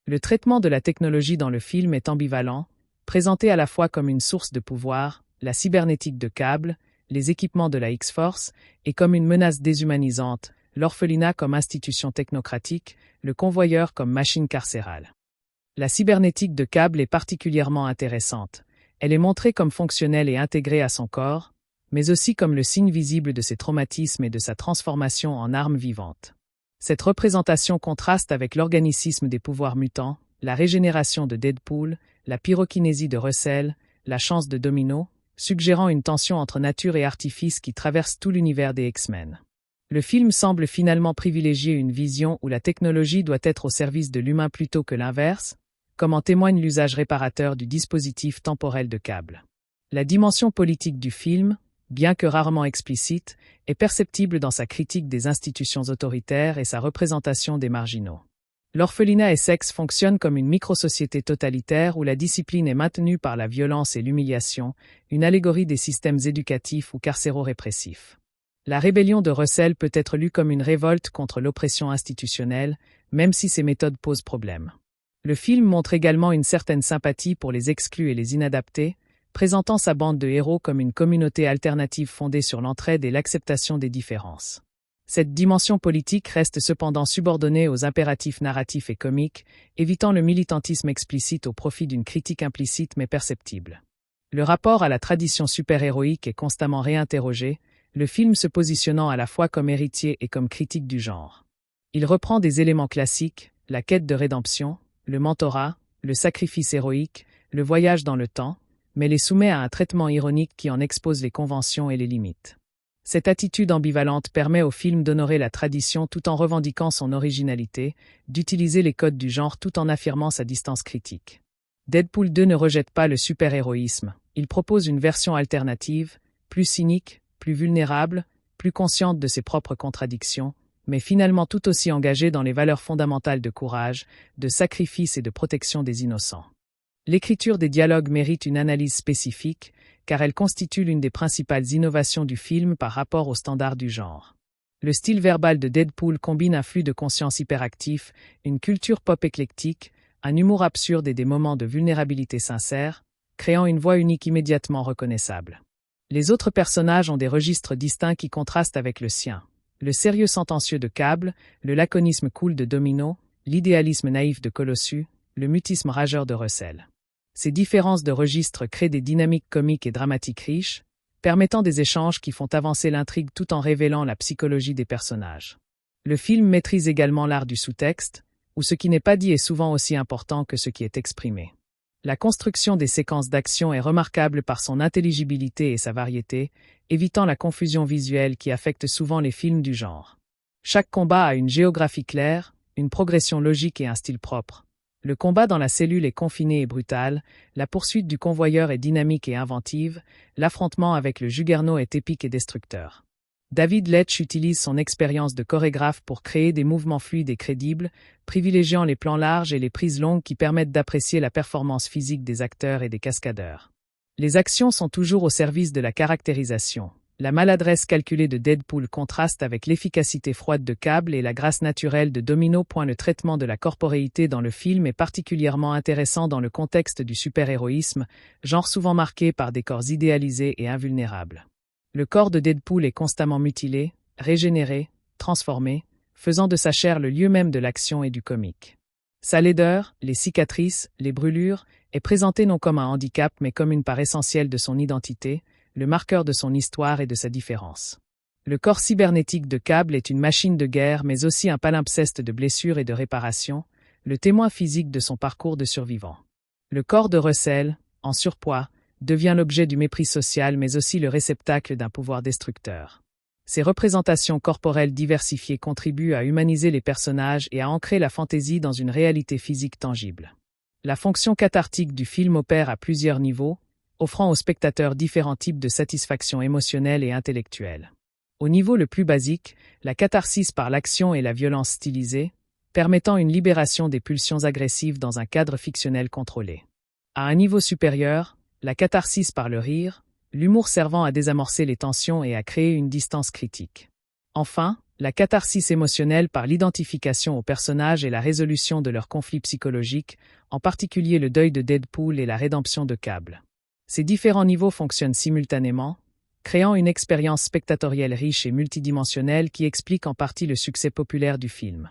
S1: Le traitement de la technologie dans le film est ambivalent, présenté à la fois comme une source de pouvoir, la cybernétique de Cable, les équipements de la X-Force, et comme une menace déshumanisante, l'orphelinat comme institution technocratique, le convoyeur comme machine carcérale. La cybernétique de Cable est particulièrement intéressante. Elle est montrée comme fonctionnelle et intégrée à son corps, mais aussi comme le signe visible de ses traumatismes et de sa transformation en arme vivante. Cette représentation contraste avec l'organicisme des pouvoirs mutants, la régénération de Deadpool, la pyrokinésie de Russell, la chance de Domino, suggérant une tension entre nature et artifice qui traverse tout l'univers des X-Men. Le film semble finalement privilégier une vision où la technologie doit être au service de l'humain plutôt que l'inverse, comme en témoigne l'usage réparateur du dispositif temporel de Cable. La dimension politique du film, bien que rarement explicite, est perceptible dans sa critique des institutions autoritaires et sa représentation des marginaux. L'orphelinat Essex fonctionne comme une microsociété totalitaire où la discipline est maintenue par la violence et l'humiliation, une allégorie des systèmes éducatifs ou carcéro-répressifs. La rébellion de Russell peut être lue comme une révolte contre l'oppression institutionnelle, même si ses méthodes posent problème. Le film montre également une certaine sympathie pour les exclus et les inadaptés, présentant sa bande de héros comme une communauté alternative fondée sur l'entraide et l'acceptation des différences. Cette dimension politique reste cependant subordonnée aux impératifs narratifs et comiques, évitant le militantisme explicite au profit d'une critique implicite mais perceptible. Le rapport à la tradition super-héroïque est constamment réinterrogé, le film se positionnant à la fois comme héritier et comme critique du genre. Il reprend des éléments classiques, la quête de rédemption, le mentorat, le sacrifice héroïque, le voyage dans le temps, mais les soumet à un traitement ironique qui en expose les conventions et les limites. Cette attitude ambivalente permet au film d'honorer la tradition tout en revendiquant son originalité, d'utiliser les codes du genre tout en affirmant sa distance critique. Deadpool 2 ne rejette pas le super-héroïsme, il propose une version alternative, plus cynique, plus vulnérable, plus consciente de ses propres contradictions, mais finalement tout aussi engagée dans les valeurs fondamentales de courage, de sacrifice et de protection des innocents. L'écriture des dialogues mérite une analyse spécifique, car elle constitue l'une des principales innovations du film par rapport aux standards du genre. Le style verbal de Deadpool combine un flux de conscience hyperactif, une culture pop éclectique, un humour absurde et des moments de vulnérabilité sincère, créant une voix unique immédiatement reconnaissable. Les autres personnages ont des registres distincts qui contrastent avec le sien. Le sérieux sentencieux de Cable, le laconisme cool de Domino, l'idéalisme naïf de Colossus, le mutisme rageur de Russell. Ces différences de registres créent des dynamiques comiques et dramatiques riches, permettant des échanges qui font avancer l'intrigue tout en révélant la psychologie des personnages. Le film maîtrise également l'art du sous-texte, où ce qui n'est pas dit est souvent aussi important que ce qui est exprimé. La construction des séquences d'action est remarquable par son intelligibilité et sa variété, évitant la confusion visuelle qui affecte souvent les films du genre. Chaque combat a une géographie claire, une progression logique et un style propre. Le combat dans la cellule est confiné et brutal, la poursuite du convoyeur est dynamique et inventive, l'affrontement avec le Juggernaut est épique et destructeur. David Leitch utilise son expérience de chorégraphe pour créer des mouvements fluides et crédibles, privilégiant les plans larges et les prises longues qui permettent d'apprécier la performance physique des acteurs et des cascadeurs. Les actions sont toujours au service de la caractérisation. La maladresse calculée de Deadpool contraste avec l'efficacité froide de Cable et la grâce naturelle de Domino. Le traitement de la corporéité dans le film est particulièrement intéressant dans le contexte du super-héroïsme, genre souvent marqué par des corps idéalisés et invulnérables. Le corps de Deadpool est constamment mutilé, régénéré, transformé, faisant de sa chair le lieu même de l'action et du comique. Sa laideur, les cicatrices, les brûlures, est présentée non comme un handicap mais comme une part essentielle de son identité, le marqueur de son histoire et de sa différence. Le corps cybernétique de Cable est une machine de guerre mais aussi un palimpseste de blessures et de réparations, le témoin physique de son parcours de survivant. Le corps de Russell, en surpoids, devient l'objet du mépris social mais aussi le réceptacle d'un pouvoir destructeur. Ces représentations corporelles diversifiées contribuent à humaniser les personnages et à ancrer la fantaisie dans une réalité physique tangible. La fonction cathartique du film opère à plusieurs niveaux, offrant aux spectateurs différents types de satisfaction émotionnelle et intellectuelle. Au niveau le plus basique, la catharsis par l'action et la violence stylisée, permettant une libération des pulsions agressives dans un cadre fictionnel contrôlé. À un niveau supérieur, la catharsis par le rire, l'humour servant à désamorcer les tensions et à créer une distance critique. Enfin, la catharsis émotionnelle par l'identification aux personnages et la résolution de leurs conflits psychologiques, en particulier le deuil de Deadpool et la rédemption de Cable. Ces différents niveaux fonctionnent simultanément, créant une expérience spectatorielle riche et multidimensionnelle qui explique en partie le succès populaire du film.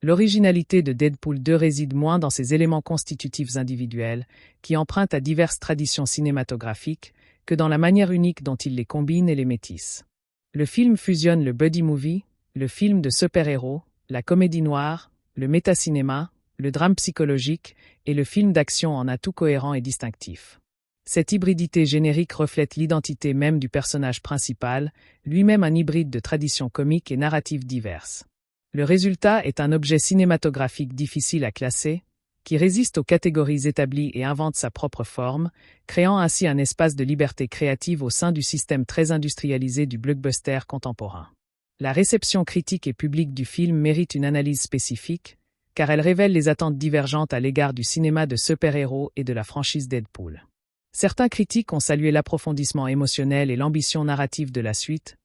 S1: L'originalité de Deadpool 2 réside moins dans ses éléments constitutifs individuels, qui empruntent à diverses traditions cinématographiques, que dans la manière unique dont il les combine et les métisse. Le film fusionne le buddy movie, le film de super-héros, la comédie noire, le métacinéma, le drame psychologique et le film d'action en un tout cohérent et distinctif. Cette hybridité générique reflète l'identité même du personnage principal, lui-même un hybride de traditions comiques et narratives diverses. Le résultat est un objet cinématographique difficile à classer, qui résiste aux catégories établies et invente sa propre forme, créant ainsi un espace de liberté créative au sein du système très industrialisé du blockbuster contemporain. La réception critique et publique du film mérite une analyse spécifique, car elle révèle les attentes divergentes à l'égard du cinéma de super-héros et de la franchise Deadpool. Certains critiques ont salué l'approfondissement émotionnel et l'ambition narrative de la suite,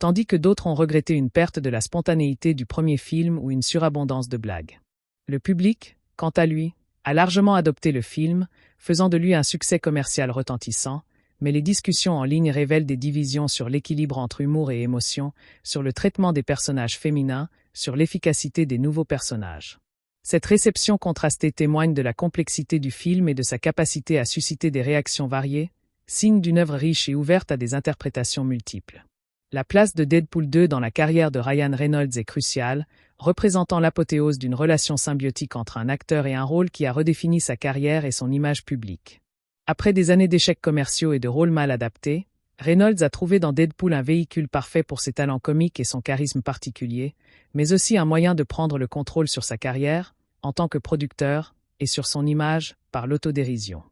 S1: tandis que d'autres ont regretté une perte de la spontanéité du premier film ou une surabondance de blagues. Le public, quant à lui, a largement adopté le film, faisant de lui un succès commercial retentissant, mais les discussions en ligne révèlent des divisions sur l'équilibre entre humour et émotion, sur le traitement des personnages féminins, sur l'efficacité des nouveaux personnages. Cette réception contrastée témoigne de la complexité du film et de sa capacité à susciter des réactions variées, signe d'une œuvre riche et ouverte à des interprétations multiples. La place de Deadpool 2 dans la carrière de Ryan Reynolds est cruciale, représentant l'apothéose d'une relation symbiotique entre un acteur et un rôle qui a redéfini sa carrière et son image publique. Après des années d'échecs commerciaux et de rôles mal adaptés, Reynolds a trouvé dans Deadpool un véhicule parfait pour ses talents comiques et son charisme particulier, mais aussi un moyen de prendre le contrôle sur sa carrière, en tant que producteur, et sur son image, par l'autodérision.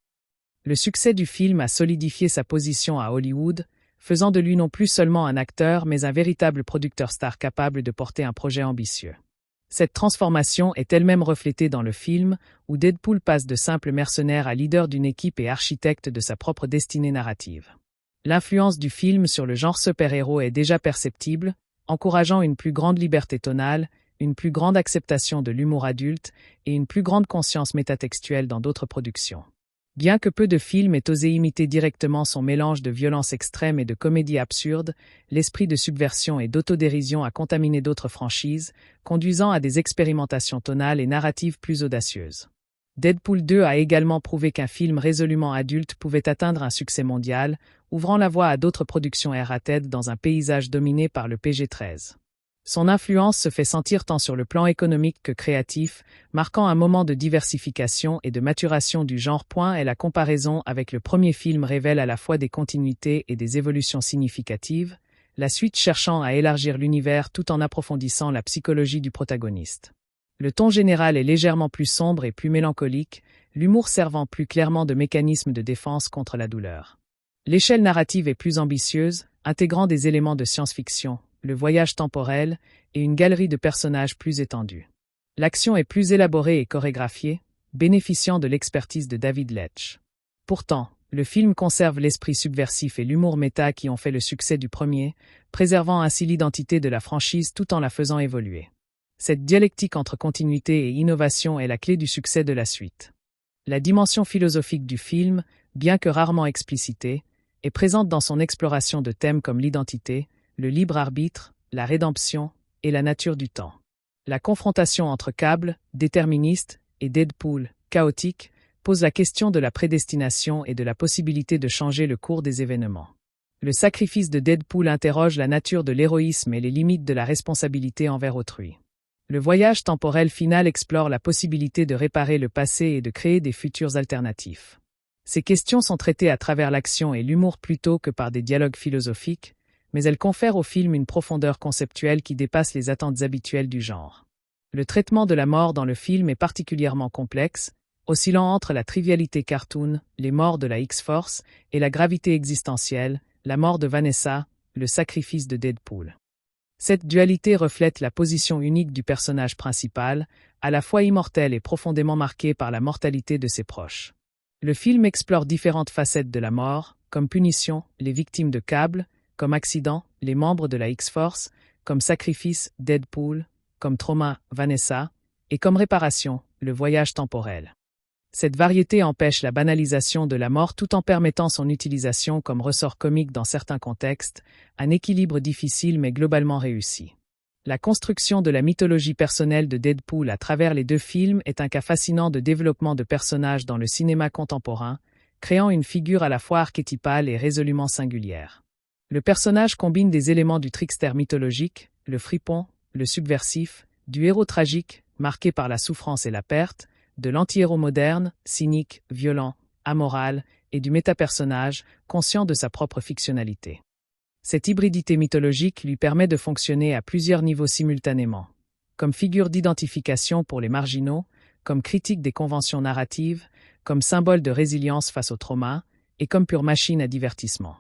S1: Le succès du film a solidifié sa position à Hollywood, faisant de lui non plus seulement un acteur mais un véritable producteur star capable de porter un projet ambitieux. Cette transformation est elle-même reflétée dans le film, où Deadpool passe de simple mercenaire à leader d'une équipe et architecte de sa propre destinée narrative. L'influence du film sur le genre super-héros est déjà perceptible, encourageant une plus grande liberté tonale, une plus grande acceptation de l'humour adulte et une plus grande conscience métatextuelle dans d'autres productions. Bien que peu de films aient osé imiter directement son mélange de violence extrême et de comédie absurde, l'esprit de subversion et d'autodérision a contaminé d'autres franchises, conduisant à des expérimentations tonales et narratives plus audacieuses. Deadpool 2 a également prouvé qu'un film résolument adulte pouvait atteindre un succès mondial, ouvrant la voie à d'autres productions R-rated dans un paysage dominé par le PG-13. Son influence se fait sentir tant sur le plan économique que créatif, marquant un moment de diversification et de maturation du genre. Et la comparaison avec le premier film révèle à la fois des continuités et des évolutions significatives, la suite cherchant à élargir l'univers tout en approfondissant la psychologie du protagoniste. Le ton général est légèrement plus sombre et plus mélancolique, l'humour servant plus clairement de mécanisme de défense contre la douleur. L'échelle narrative est plus ambitieuse, intégrant des éléments de science-fiction, le voyage temporel et une galerie de personnages plus étendue. L'action est plus élaborée et chorégraphiée, bénéficiant de l'expertise de David Leitch. Pourtant, le film conserve l'esprit subversif et l'humour méta qui ont fait le succès du premier, préservant ainsi l'identité de la franchise tout en la faisant évoluer. Cette dialectique entre continuité et innovation est la clé du succès de la suite. La dimension philosophique du film, bien que rarement explicitée, est présente dans son exploration de thèmes comme l'identité, le libre arbitre, la rédemption et la nature du temps. La confrontation entre Cable, déterministe, et Deadpool, chaotique, pose la question de la prédestination et de la possibilité de changer le cours des événements. Le sacrifice de Deadpool interroge la nature de l'héroïsme et les limites de la responsabilité envers autrui. Le voyage temporel final explore la possibilité de réparer le passé et de créer des futurs alternatifs. Ces questions sont traitées à travers l'action et l'humour plutôt que par des dialogues philosophiques, mais elles confèrent au film une profondeur conceptuelle qui dépasse les attentes habituelles du genre. Le traitement de la mort dans le film est particulièrement complexe, oscillant entre la trivialité cartoon, les morts de la X-Force, et la gravité existentielle, la mort de Vanessa, le sacrifice de Deadpool. Cette dualité reflète la position unique du personnage principal, à la fois immortel et profondément marqué par la mortalité de ses proches. Le film explore différentes facettes de la mort, comme punition, les victimes de Cable, comme accident, les membres de la X-Force, comme sacrifice, Deadpool, comme trauma, Vanessa, et comme réparation, le voyage temporel. Cette variété empêche la banalisation de la mort tout en permettant son utilisation comme ressort comique dans certains contextes, un équilibre difficile mais globalement réussi. La construction de la mythologie personnelle de Deadpool à travers les deux films est un cas fascinant de développement de personnages dans le cinéma contemporain, créant une figure à la fois archétypale et résolument singulière. Le personnage combine des éléments du trickster mythologique, le fripon, le subversif, du héros tragique, marqué par la souffrance et la perte, de l'anti-héros moderne, cynique, violent, amoral, et du métapersonnage, conscient de sa propre fictionnalité. Cette hybridité mythologique lui permet de fonctionner à plusieurs niveaux simultanément, comme figure d'identification pour les marginaux, comme critique des conventions narratives, comme symbole de résilience face au trauma, et comme pure machine à divertissement.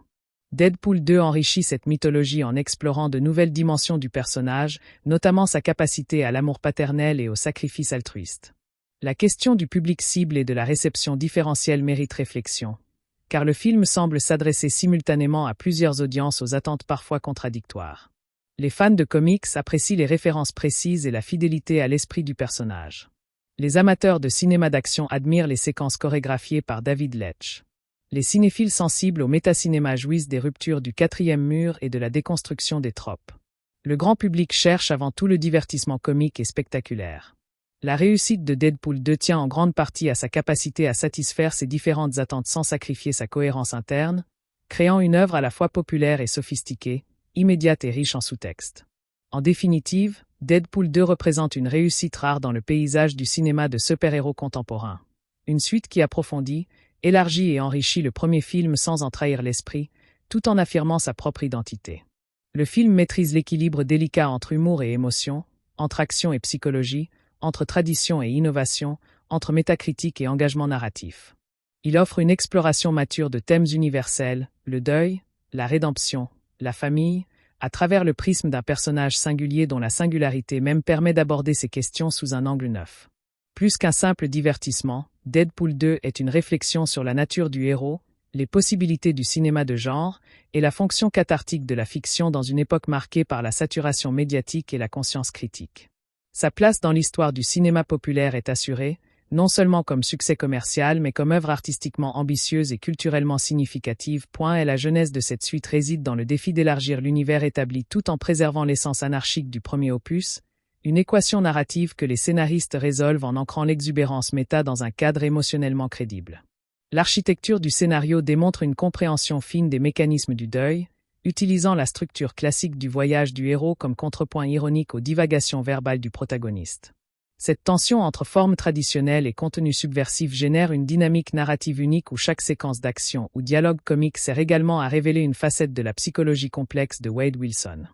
S1: Deadpool 2 enrichit cette mythologie en explorant de nouvelles dimensions du personnage, notamment sa capacité à l'amour paternel et au sacrifice altruiste. La question du public cible et de la réception différentielle mérite réflexion, car le film semble s'adresser simultanément à plusieurs audiences aux attentes parfois contradictoires. Les fans de comics apprécient les références précises et la fidélité à l'esprit du personnage. Les amateurs de cinéma d'action admirent les séquences chorégraphiées par David Leitch. Les cinéphiles sensibles au métacinéma jouissent des ruptures du quatrième mur et de la déconstruction des tropes. Le grand public cherche avant tout le divertissement comique et spectaculaire. La réussite de Deadpool 2 tient en grande partie à sa capacité à satisfaire ses différentes attentes sans sacrifier sa cohérence interne, créant une œuvre à la fois populaire et sophistiquée, immédiate et riche en sous-texte. En définitive, Deadpool 2 représente une réussite rare dans le paysage du cinéma de super-héros contemporain. Une suite qui approfondit, élargit et enrichit le premier film sans en trahir l'esprit, tout en affirmant sa propre identité. Le film maîtrise l'équilibre délicat entre humour et émotion, entre action et psychologie, entre tradition et innovation, entre métacritique et engagement narratif. Il offre une exploration mature de thèmes universels, le deuil, la rédemption, la famille, à travers le prisme d'un personnage singulier dont la singularité même permet d'aborder ces questions sous un angle neuf. Plus qu'un simple divertissement, Deadpool 2 est une réflexion sur la nature du héros, les possibilités du cinéma de genre et la fonction cathartique de la fiction dans une époque marquée par la saturation médiatique et la conscience critique. Sa place dans l'histoire du cinéma populaire est assurée, non seulement comme succès commercial mais comme œuvre artistiquement ambitieuse et culturellement significative. Et la jeunesse de cette suite réside dans le défi d'élargir l'univers établi tout en préservant l'essence anarchique du premier opus, une équation narrative que les scénaristes résolvent en ancrant l'exubérance méta dans un cadre émotionnellement crédible. L'architecture du scénario démontre une compréhension fine des mécanismes du deuil, utilisant la structure classique du voyage du héros comme contrepoint ironique aux divagations verbales du protagoniste. Cette tension entre forme traditionnelle et contenu subversif génère une dynamique narrative unique où chaque séquence d'action ou dialogue comique sert également à révéler une facette de la psychologie complexe de Wade Wilson.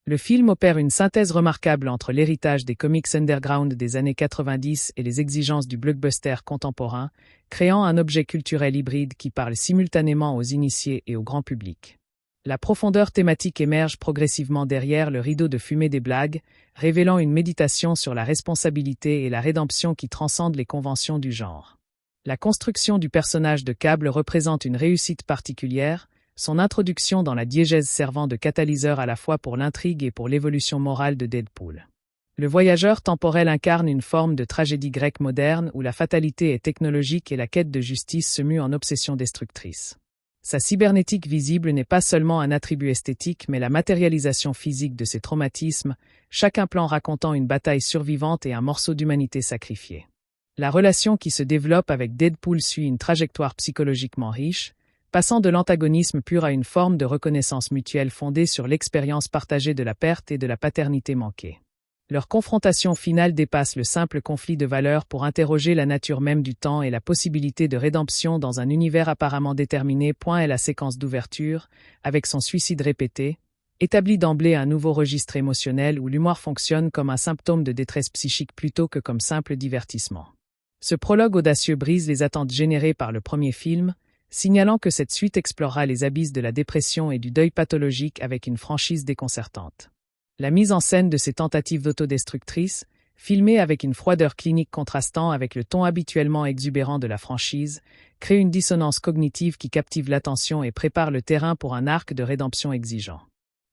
S1: Le film opère une synthèse remarquable entre l'héritage des comics underground des années 90 et les exigences du blockbuster contemporain, créant un objet culturel hybride qui parle simultanément aux initiés et au grand public. La profondeur thématique émerge progressivement derrière le rideau de fumée des blagues, révélant une méditation sur la responsabilité et la rédemption qui transcendent les conventions du genre. La construction du personnage de Cable représente une réussite particulière, son introduction dans la diégèse servant de catalyseur à la fois pour l'intrigue et pour l'évolution morale de Deadpool. Le voyageur temporel incarne une forme de tragédie grecque moderne où la fatalité est technologique et la quête de justice se mue en obsession destructrice. Sa cybernétique visible n'est pas seulement un attribut esthétique mais la matérialisation physique de ses traumatismes, chaque implant racontant une bataille survivante et un morceau d'humanité sacrifié. La relation qui se développe avec Deadpool suit une trajectoire psychologiquement riche, passant de l'antagonisme pur à une forme de reconnaissance mutuelle fondée sur l'expérience partagée de la perte et de la paternité manquée. Leur confrontation finale dépasse le simple conflit de valeurs pour interroger la nature même du temps et la possibilité de rédemption dans un univers apparemment déterminé. Est la séquence d'ouverture, avec son suicide répété, établit d'emblée un nouveau registre émotionnel où l'humour fonctionne comme un symptôme de détresse psychique plutôt que comme simple divertissement. Ce prologue audacieux brise les attentes générées par le premier film, signalant que cette suite explorera les abysses de la dépression et du deuil pathologique avec une franchise déconcertante. La mise en scène de ces tentatives d'autodestructrices, filmée avec une froideur clinique contrastant avec le ton habituellement exubérant de la franchise, crée une dissonance cognitive qui captive l'attention et prépare le terrain pour un arc de rédemption exigeant.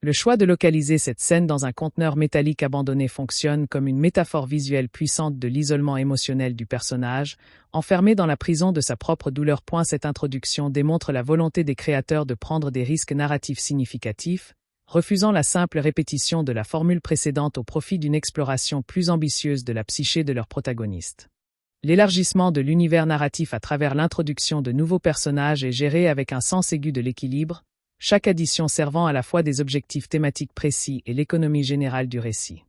S1: Le choix de localiser cette scène dans un conteneur métallique abandonné fonctionne comme une métaphore visuelle puissante de l'isolement émotionnel du personnage, enfermé dans la prison de sa propre douleur. Cette introduction démontre la volonté des créateurs de prendre des risques narratifs significatifs, refusant la simple répétition de la formule précédente au profit d'une exploration plus ambitieuse de la psyché de leurs protagonistes. L'élargissement de l'univers narratif à travers l'introduction de nouveaux personnages est géré avec un sens aigu de l'équilibre, chaque addition servant à la fois des objectifs thématiques précis et l'économie générale du récit.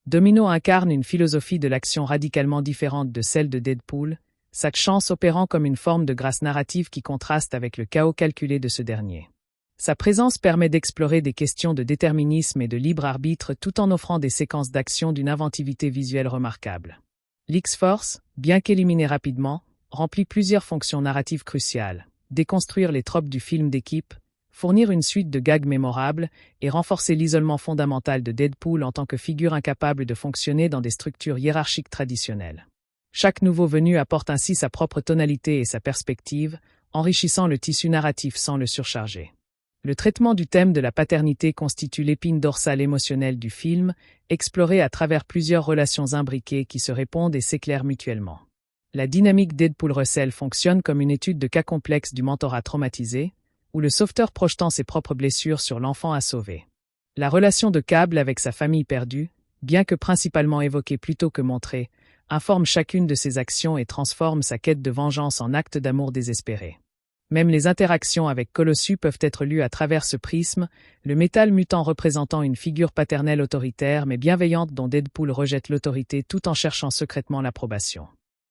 S1: Domino incarne une philosophie de l'action radicalement différente de celle de Deadpool, sa chance opérant comme une forme de grâce narrative qui contraste avec le chaos calculé de ce dernier. Sa présence permet d'explorer des questions de déterminisme et de libre arbitre tout en offrant des séquences d'action d'une inventivité visuelle remarquable. L'X-Force, bien qu'éliminé rapidement, remplit plusieurs fonctions narratives cruciales: déconstruire les tropes du film d'équipe, fournir une suite de gags mémorables et renforcer l'isolement fondamental de Deadpool en tant que figure incapable de fonctionner dans des structures hiérarchiques traditionnelles. Chaque nouveau venu apporte ainsi sa propre tonalité et sa perspective, enrichissant le tissu narratif sans le surcharger. Le traitement du thème de la paternité constitue l'épine dorsale émotionnelle du film, explorée à travers plusieurs relations imbriquées qui se répondent et s'éclairent mutuellement. La dynamique Deadpool-Russell fonctionne comme une étude de cas complexe du mentorat traumatisé, où le sauveteur projetant ses propres blessures sur l'enfant à sauver. La relation de Cable avec sa famille perdue, bien que principalement évoquée plutôt que montrée, informe chacune de ses actions et transforme sa quête de vengeance en acte d'amour désespéré. Même les interactions avec Colossus peuvent être lues à travers ce prisme, le métal mutant représentant une figure paternelle autoritaire mais bienveillante dont Deadpool rejette l'autorité tout en cherchant secrètement l'approbation.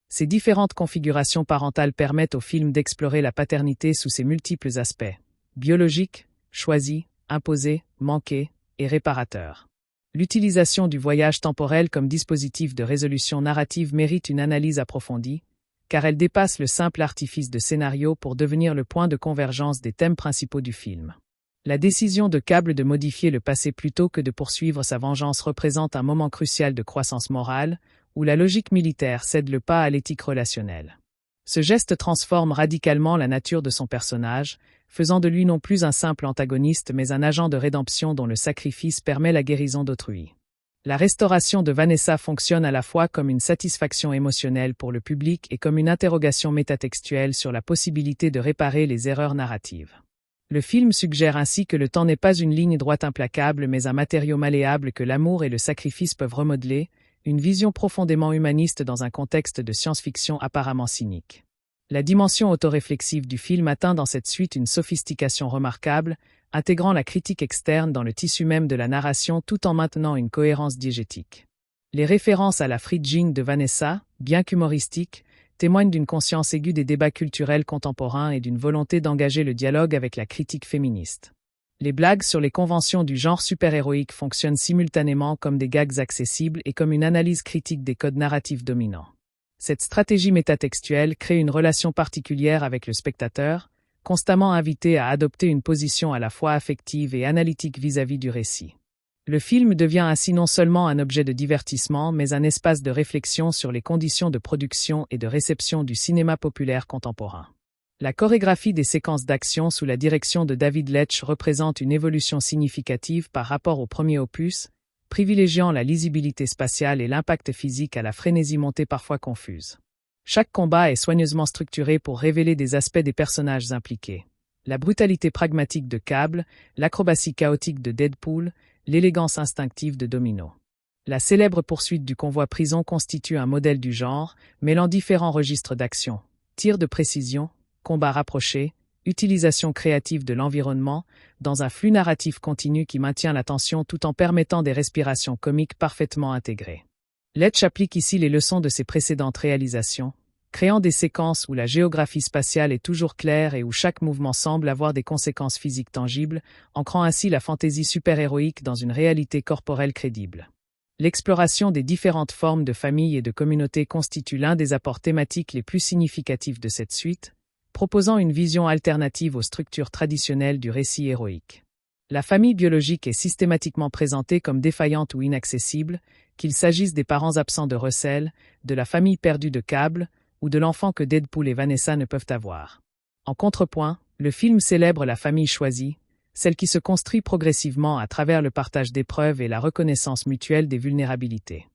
S1: Ces différentes configurations parentales permettent au film d'explorer la paternité sous ses multiples aspects: biologique, choisi, imposé, manqué et réparateur. L'utilisation du voyage temporel comme dispositif de résolution narrative mérite une analyse approfondie, car elle dépasse le simple artifice de scénario pour devenir le point de convergence des thèmes principaux du film. La décision de Cable de modifier le passé plutôt que de poursuivre sa vengeance représente un moment crucial de croissance morale, où la logique militaire cède le pas à l'éthique relationnelle. Ce geste transforme radicalement la nature de son personnage, faisant de lui non plus un simple antagoniste mais un agent de rédemption dont le sacrifice permet la guérison d'autrui. La restauration de Vanessa fonctionne à la fois comme une satisfaction émotionnelle pour le public et comme une interrogation métatextuelle sur la possibilité de réparer les erreurs narratives. Le film suggère ainsi que le temps n'est pas une ligne droite implacable mais un matériau malléable que l'amour et le sacrifice peuvent remodeler, une vision profondément humaniste dans un contexte de science-fiction apparemment cynique. La dimension autoréflexive du film atteint dans cette suite une sophistication remarquable, intégrant la critique externe dans le tissu même de la narration tout en maintenant une cohérence diégétique. Les références à la Fridging de Vanessa, bien qu'humoristiques, témoignent d'une conscience aiguë des débats culturels contemporains et d'une volonté d'engager le dialogue avec la critique féministe. Les blagues sur les conventions du genre super-héroïque fonctionnent simultanément comme des gags accessibles et comme une analyse critique des codes narratifs dominants. Cette stratégie métatextuelle crée une relation particulière avec le spectateur, constamment invité à adopter une position à la fois affective et analytique vis-à-vis du récit. Le film devient ainsi non seulement un objet de divertissement mais un espace de réflexion sur les conditions de production et de réception du cinéma populaire contemporain. La chorégraphie des séquences d'action sous la direction de David Leitch représente une évolution significative par rapport au premier opus, privilégiant la lisibilité spatiale et l'impact physique à la frénésie montée parfois confuse. Chaque combat est soigneusement structuré pour révéler des aspects des personnages impliqués. La brutalité pragmatique de Cable, l'acrobatie chaotique de Deadpool, l'élégance instinctive de Domino. La célèbre poursuite du convoi prison constitue un modèle du genre, mêlant différents registres d'action: tir de précision, combat rapproché, utilisation créative de l'environnement, dans un flux narratif continu qui maintient l'attention tout en permettant des respirations comiques parfaitement intégrées. Leitch applique ici les leçons de ses précédentes réalisations, créant des séquences où la géographie spatiale est toujours claire et où chaque mouvement semble avoir des conséquences physiques tangibles, ancrant ainsi la fantaisie super-héroïque dans une réalité corporelle crédible. L'exploration des différentes formes de famille et de communauté constitue l'un des apports thématiques les plus significatifs de cette suite, proposant une vision alternative aux structures traditionnelles du récit héroïque. La famille biologique est systématiquement présentée comme défaillante ou inaccessible, qu'il s'agisse des parents absents de Russell, de la famille perdue de Cable, ou de l'enfant que Deadpool et Vanessa ne peuvent avoir. En contrepoint, le film célèbre la famille choisie, celle qui se construit progressivement à travers le partage d'épreuves et la reconnaissance mutuelle des vulnérabilités.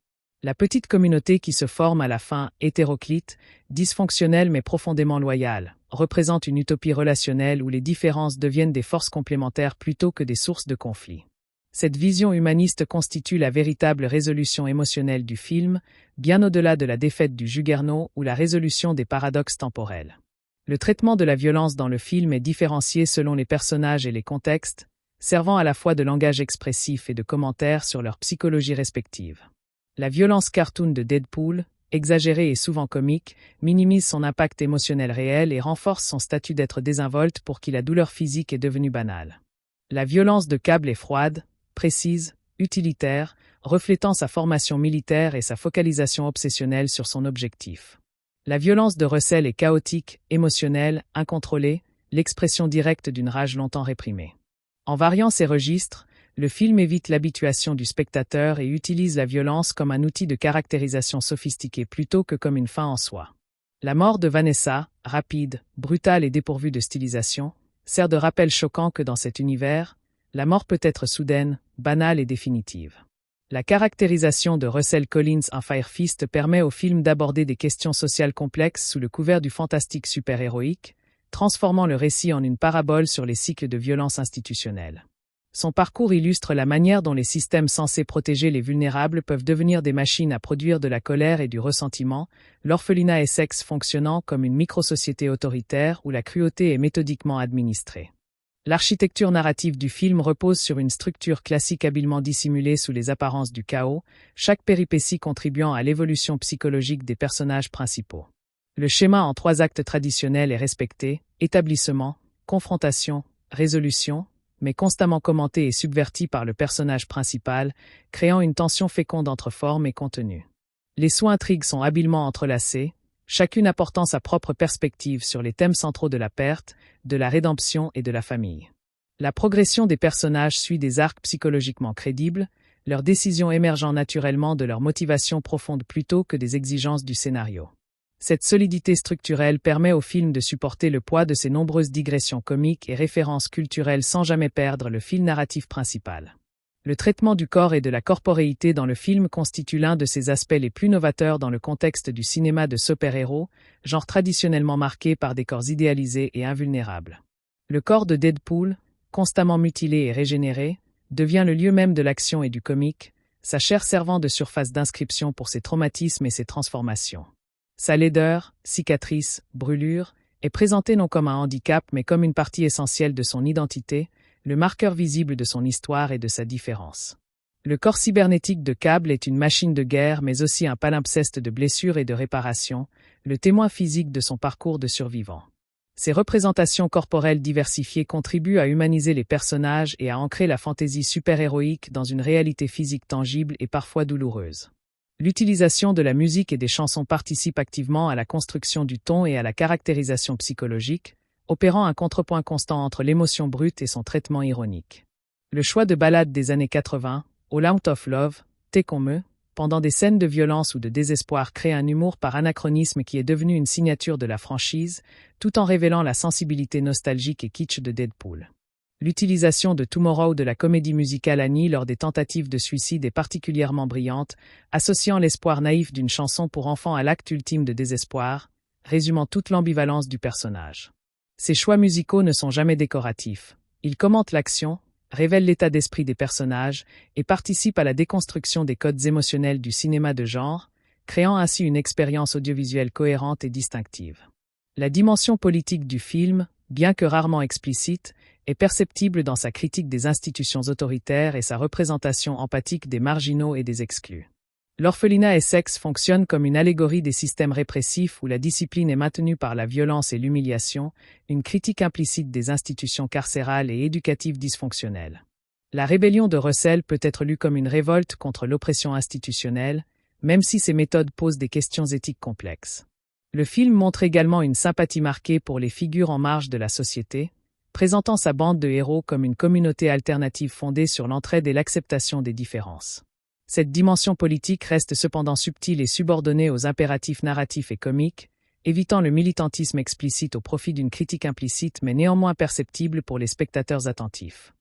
S1: La petite communauté qui se forme à la fin, hétéroclite, dysfonctionnelle mais profondément loyale, représente une utopie relationnelle où les différences deviennent des forces complémentaires plutôt que des sources de conflits. Cette vision humaniste constitue la véritable résolution émotionnelle du film, bien au-delà de la défaite du Juggernaut ou la résolution des paradoxes temporels. Le traitement de la violence dans le film est différencié selon les personnages et les contextes, servant à la fois de langage expressif et de commentaires sur leur psychologie respective. La violence cartoon de Deadpool, exagérée et souvent comique, minimise son impact émotionnel réel et renforce son statut d'être désinvolte pour qui la douleur physique est devenue banale. La violence de Cable est froide, précise, utilitaire, reflétant sa formation militaire et sa focalisation obsessionnelle sur son objectif. La violence de Russell est chaotique, émotionnelle, incontrôlée, l'expression directe d'une rage longtemps réprimée. En variant ses registres, le film évite l'habituation du spectateur et utilise la violence comme un outil de caractérisation sophistiqué plutôt que comme une fin en soi. La mort de Vanessa, rapide, brutale et dépourvue de stylisation, sert de rappel choquant que dans cet univers, la mort peut être soudaine, banale et définitive. La caractérisation de Russell Collins en Fire Fist permet au film d'aborder des questions sociales complexes sous le couvert du fantastique super-héroïque, transformant le récit en une parabole sur les cycles de violence institutionnelle. Son parcours illustre la manière dont les systèmes censés protéger les vulnérables peuvent devenir des machines à produire de la colère et du ressentiment, l'orphelinat Essex fonctionnant comme une microsociété autoritaire où la cruauté est méthodiquement administrée. L'architecture narrative du film repose sur une structure classique habilement dissimulée sous les apparences du chaos, chaque péripétie contribuant à l'évolution psychologique des personnages principaux. Le schéma en 3 actes traditionnels est respecté, établissement, confrontation, résolution, mais constamment commenté et subverti par le personnage principal, créant une tension féconde entre forme et contenu. Les sous-intrigues sont habilement entrelacées, chacune apportant sa propre perspective sur les thèmes centraux de la perte, de la rédemption et de la famille. La progression des personnages suit des arcs psychologiquement crédibles, leurs décisions émergeant naturellement de leurs motivations profondes plutôt que des exigences du scénario. Cette solidité structurelle permet au film de supporter le poids de ses nombreuses digressions comiques et références culturelles sans jamais perdre le fil narratif principal. Le traitement du corps et de la corporéité dans le film constitue l'un de ses aspects les plus novateurs dans le contexte du cinéma de super-héros, genre traditionnellement marqué par des corps idéalisés et invulnérables. Le corps de Deadpool, constamment mutilé et régénéré, devient le lieu même de l'action et du comique, sa chair servant de surface d'inscription pour ses traumatismes et ses transformations. Sa laideur, cicatrices, brûlures, est présentée non comme un handicap mais comme une partie essentielle de son identité, le marqueur visible de son histoire et de sa différence. Le corps cybernétique de Cable est une machine de guerre mais aussi un palimpseste de blessures et de réparations, le témoin physique de son parcours de survivant. Ces représentations corporelles diversifiées contribuent à humaniser les personnages et à ancrer la fantaisie super-héroïque dans une réalité physique tangible et parfois douloureuse. L'utilisation de la musique et des chansons participe activement à la construction du ton et à la caractérisation psychologique, opérant un contrepoint constant entre l'émotion brute et son traitement ironique. Le choix de ballades des années 80, All Out of Love, T'es qu'on me, pendant des scènes de violence ou de désespoir crée un humour par anachronisme qui est devenu une signature de la franchise, tout en révélant la sensibilité nostalgique et kitsch de Deadpool. L'utilisation de Tomorrow de la comédie musicale Annie lors des tentatives de suicide est particulièrement brillante, associant l'espoir naïf d'une chanson pour enfants à l'acte ultime de désespoir, résumant toute l'ambivalence du personnage. Ces choix musicaux ne sont jamais décoratifs. Ils commentent l'action, révèlent l'état d'esprit des personnages et participent à la déconstruction des codes émotionnels du cinéma de genre, créant ainsi une expérience audiovisuelle cohérente et distinctive. La dimension politique du film, bien que rarement explicite, est perceptible dans sa critique des institutions autoritaires et sa représentation empathique des marginaux et des exclus. L'orphelinat Essex fonctionne comme une allégorie des systèmes répressifs où la discipline est maintenue par la violence et l'humiliation, une critique implicite des institutions carcérales et éducatives dysfonctionnelles. La rébellion de Russell peut être lue comme une révolte contre l'oppression institutionnelle, même si ses méthodes posent des questions éthiques complexes. Le film montre également une sympathie marquée pour les figures en marge de la société, présentant sa bande de héros comme une communauté alternative fondée sur l'entraide et l'acceptation des différences. Cette dimension politique reste cependant subtile et subordonnée aux impératifs narratifs et comiques, évitant le militantisme explicite au profit d'une critique implicite mais néanmoins perceptible pour les spectateurs attentifs.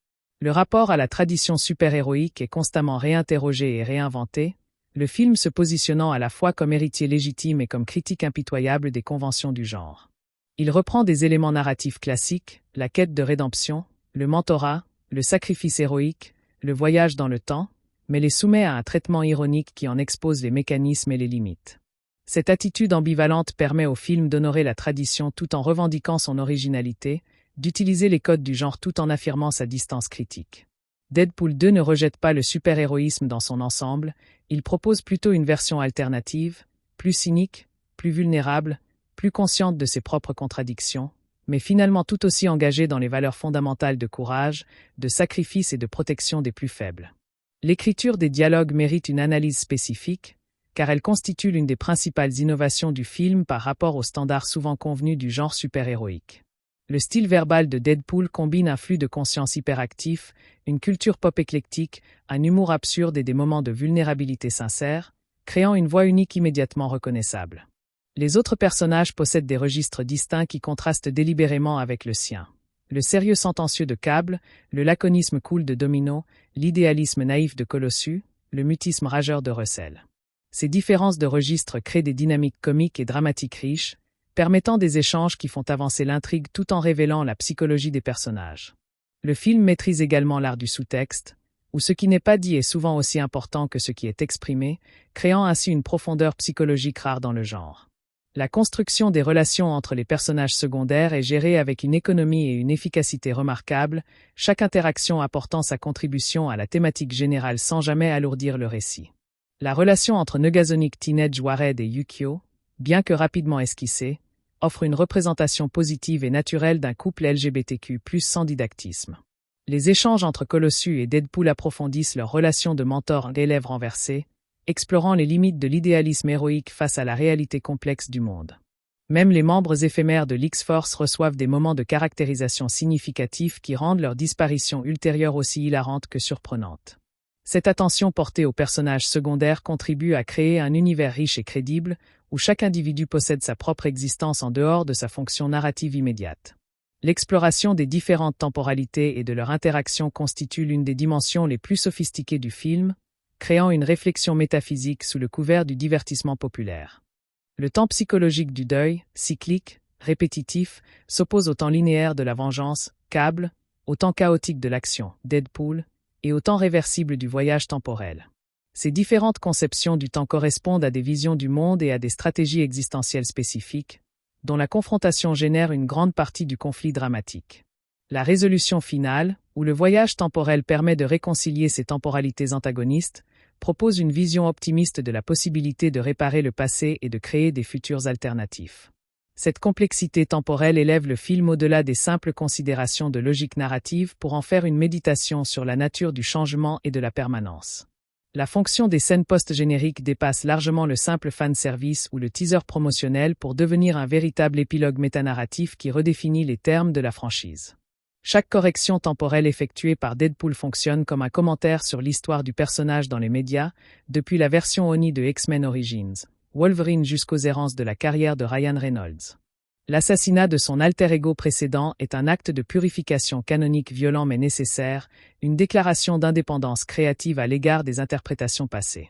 S1: Le rapport à la tradition super-héroïque est constamment réinterrogé et réinventé, le film se positionnant à la fois comme héritier légitime et comme critique impitoyable des conventions du genre. Il reprend des éléments narratifs classiques, la quête de rédemption, le mentorat, le sacrifice héroïque, le voyage dans le temps, mais les soumet à un traitement ironique qui en expose les mécanismes et les limites. Cette attitude ambivalente permet au film d'honorer la tradition tout en revendiquant son originalité, d'utiliser les codes du genre tout en affirmant sa distance critique. Deadpool 2 ne rejette pas le super-héroïsme dans son ensemble, il propose plutôt une version alternative, plus cynique, plus vulnérable, plus consciente de ses propres contradictions, mais finalement tout aussi engagée dans les valeurs fondamentales de courage, de sacrifice et de protection des plus faibles. L'écriture des dialogues mérite une analyse spécifique, car elle constitue l'une des principales innovations du film par rapport aux standards souvent convenus du genre super-héroïque. Le style verbal de Deadpool combine un flux de conscience hyperactif, une culture pop éclectique, un humour absurde et des moments de vulnérabilité sincère, créant une voix unique immédiatement reconnaissable. Les autres personnages possèdent des registres distincts qui contrastent délibérément avec le sien. Le sérieux sentencieux de Cable, le laconisme cool de Domino, l'idéalisme naïf de Colossus, le mutisme rageur de Russell. Ces différences de registres créent des dynamiques comiques et dramatiques riches, permettant des échanges qui font avancer l'intrigue tout en révélant la psychologie des personnages. Le film maîtrise également l'art du sous-texte, où ce qui n'est pas dit est souvent aussi important que ce qui est exprimé, créant ainsi une profondeur psychologique rare dans le genre. La construction des relations entre les personnages secondaires est gérée avec une économie et une efficacité remarquables, chaque interaction apportant sa contribution à la thématique générale sans jamais alourdir le récit. La relation entre Negasonic Teenage Warhead et Yukio, bien que rapidement esquissée, offre une représentation positive et naturelle d'un couple LGBTQ+, sans didactisme. Les échanges entre Colossus et Deadpool approfondissent leur relation de mentor-élève renversé, explorant les limites de l'idéalisme héroïque face à la réalité complexe du monde. Même les membres éphémères de l'X-Force reçoivent des moments de caractérisation significatifs qui rendent leur disparition ultérieure aussi hilarante que surprenante. Cette attention portée aux personnages secondaires contribue à créer un univers riche et crédible, où chaque individu possède sa propre existence en dehors de sa fonction narrative immédiate. L'exploration des différentes temporalités et de leur interaction constitue l'une des dimensions les plus sophistiquées du film, créant une réflexion métaphysique sous le couvert du divertissement populaire. Le temps psychologique du deuil, cyclique, répétitif, s'oppose au temps linéaire de la vengeance, Cable, au temps chaotique de l'action, Deadpool, et au temps réversible du voyage temporel. Ces différentes conceptions du temps correspondent à des visions du monde et à des stratégies existentielles spécifiques, dont la confrontation génère une grande partie du conflit dramatique. La résolution finale, où le voyage temporel permet de réconcilier ces temporalités antagonistes, propose une vision optimiste de la possibilité de réparer le passé et de créer des futurs alternatifs. Cette complexité temporelle élève le film au-delà des simples considérations de logique narrative pour en faire une méditation sur la nature du changement et de la permanence. La fonction des scènes post-génériques dépasse largement le simple fanservice ou le teaser promotionnel pour devenir un véritable épilogue métanarratif qui redéfinit les termes de la franchise. Chaque correction temporelle effectuée par Deadpool fonctionne comme un commentaire sur l'histoire du personnage dans les médias, depuis la version Oni de X-Men Origins, Wolverine jusqu'aux errances de la carrière de Ryan Reynolds. L'assassinat de son alter ego précédent est un acte de purification canonique violent mais nécessaire, une déclaration d'indépendance créative à l'égard des interprétations passées.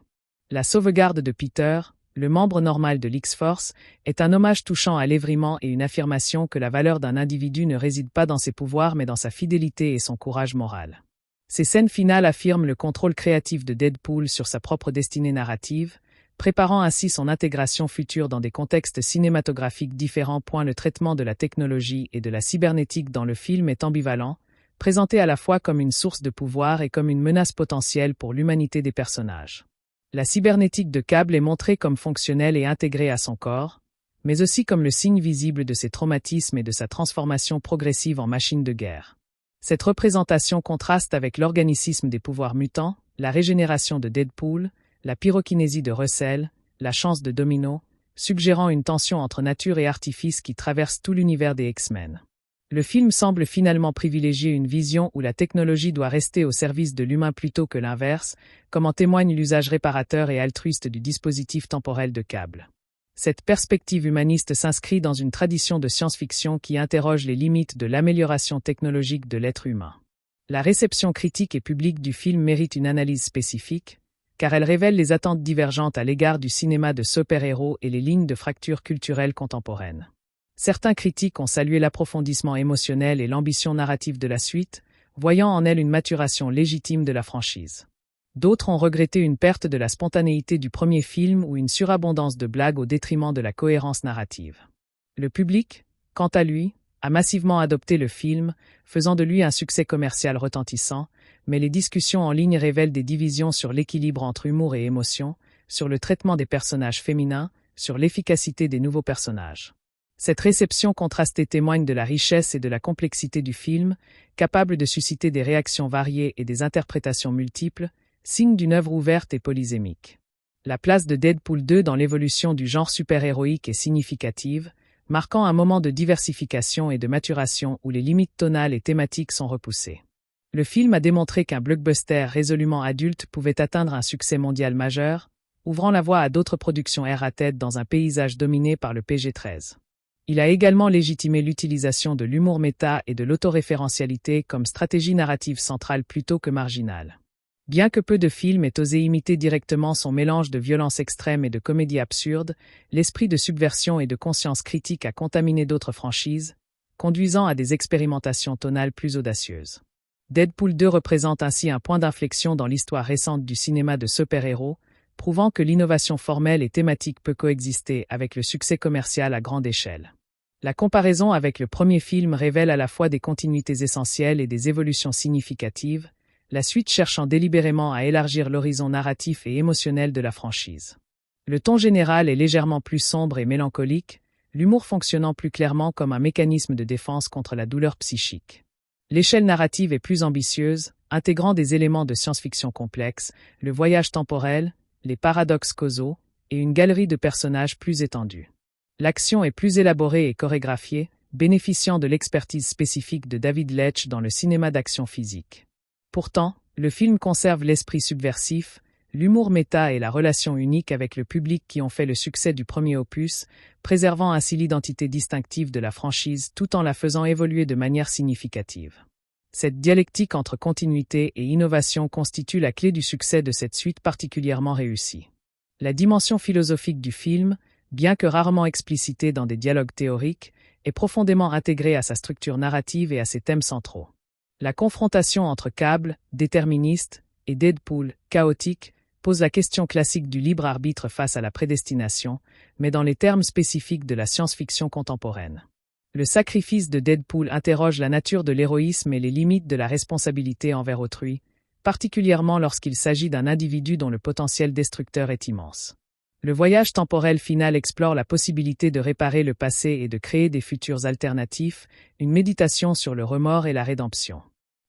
S1: La sauvegarde de Peter, le membre normal de l'X-Force, est un hommage touchant à l'évriment et une affirmation que la valeur d'un individu ne réside pas dans ses pouvoirs mais dans sa fidélité et son courage moral. Ces scènes finales affirment le contrôle créatif de Deadpool sur sa propre destinée narrative, préparant ainsi son intégration future dans des contextes cinématographiques différents. Le traitement de la technologie et de la cybernétique dans le film est ambivalent, présenté à la fois comme une source de pouvoir et comme une menace potentielle pour l'humanité des personnages. La cybernétique de Cable est montrée comme fonctionnelle et intégrée à son corps, mais aussi comme le signe visible de ses traumatismes et de sa transformation progressive en machine de guerre. Cette représentation contraste avec l'organicisme des pouvoirs mutants, la régénération de Deadpool, la pyrokinésie de Russell, la chance de Domino, suggérant une tension entre nature et artifice qui traverse tout l'univers des X-Men. Le film semble finalement privilégier une vision où la technologie doit rester au service de l'humain plutôt que l'inverse, comme en témoigne l'usage réparateur et altruiste du dispositif temporel de Cable. Cette perspective humaniste s'inscrit dans une tradition de science-fiction qui interroge les limites de l'amélioration technologique de l'être humain. La réception critique et publique du film mérite une analyse spécifique, car elle révèle les attentes divergentes à l'égard du cinéma de super-héros et les lignes de fracture culturelle contemporaine. Certains critiques ont salué l'approfondissement émotionnel et l'ambition narrative de la suite, voyant en elle une maturation légitime de la franchise. D'autres ont regretté une perte de la spontanéité du premier film ou une surabondance de blagues au détriment de la cohérence narrative. Le public, quant à lui, a massivement adopté le film, faisant de lui un succès commercial retentissant, mais les discussions en ligne révèlent des divisions sur l'équilibre entre humour et émotion, sur le traitement des personnages féminins, sur l'efficacité des nouveaux personnages. Cette réception contrastée témoigne de la richesse et de la complexité du film, capable de susciter des réactions variées et des interprétations multiples, signe d'une œuvre ouverte et polysémique. La place de Deadpool 2 dans l'évolution du genre super-héroïque est significative, marquant un moment de diversification et de maturation où les limites tonales et thématiques sont repoussées. Le film a démontré qu'un blockbuster résolument adulte pouvait atteindre un succès mondial majeur, ouvrant la voie à d'autres productions R-rated dans un paysage dominé par le PG-13. Il a également légitimé l'utilisation de l'humour méta et de l'autoréférentialité comme stratégie narrative centrale plutôt que marginale. Bien que peu de films aient osé imiter directement son mélange de violence extrême et de comédie absurde, l'esprit de subversion et de conscience critique a contaminé d'autres franchises, conduisant à des expérimentations tonales plus audacieuses. Deadpool 2 représente ainsi un point d'inflexion dans l'histoire récente du cinéma de super-héros, prouvant que l'innovation formelle et thématique peut coexister avec le succès commercial à grande échelle. La comparaison avec le premier film révèle à la fois des continuités essentielles et des évolutions significatives, la suite cherchant délibérément à élargir l'horizon narratif et émotionnel de la franchise. Le ton général est légèrement plus sombre et mélancolique, l'humour fonctionnant plus clairement comme un mécanisme de défense contre la douleur psychique. L'échelle narrative est plus ambitieuse, intégrant des éléments de science-fiction complexes, le voyage temporel, les paradoxes causaux, et une galerie de personnages plus étendue. L'action est plus élaborée et chorégraphiée, bénéficiant de l'expertise spécifique de David Leitch dans le cinéma d'action physique. Pourtant, le film conserve l'esprit subversif, l'humour méta et la relation unique avec le public qui ont fait le succès du premier opus, préservant ainsi l'identité distinctive de la franchise tout en la faisant évoluer de manière significative. Cette dialectique entre continuité et innovation constitue la clé du succès de cette suite particulièrement réussie. La dimension philosophique du film, bien que rarement explicitée dans des dialogues théoriques, est profondément intégrée à sa structure narrative et à ses thèmes centraux. La confrontation entre Cable, déterministe, et Deadpool, chaotique, pose la question classique du libre arbitre face à la prédestination, mais dans les termes spécifiques de la science-fiction contemporaine. Le sacrifice de Deadpool interroge la nature de l'héroïsme et les limites de la responsabilité envers autrui, particulièrement lorsqu'il s'agit d'un individu dont le potentiel destructeur est immense. Le voyage temporel final explore la possibilité de réparer le passé et de créer des futurs alternatifs, une méditation sur le remords et la rédemption.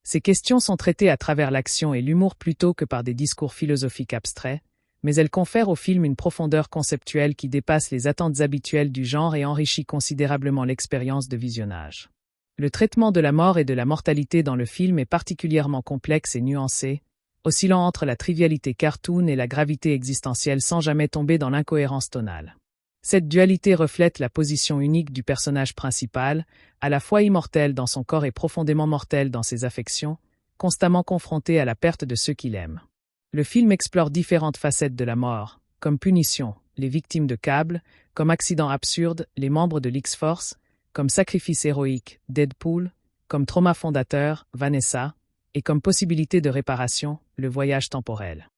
S1: Ces questions sont traitées à travers l'action et l'humour plutôt que par des discours philosophiques abstraits, mais elles confèrent au film une profondeur conceptuelle qui dépasse les attentes habituelles du genre et enrichit considérablement l'expérience de visionnage. Le traitement de la mort et de la mortalité dans le film est particulièrement complexe et nuancé, oscillant entre la trivialité cartoon et la gravité existentielle sans jamais tomber dans l'incohérence tonale. Cette dualité reflète la position unique du personnage principal, à la fois immortel dans son corps et profondément mortel dans ses affections, constamment confronté à la perte de ceux qu'il aime. Le film explore différentes facettes de la mort, comme punition, les victimes de Cable, comme accident absurde, les membres de l'X-Force, comme sacrifice héroïque, Deadpool, comme trauma fondateur, Vanessa, et comme possibilité de réparation, le voyage temporel.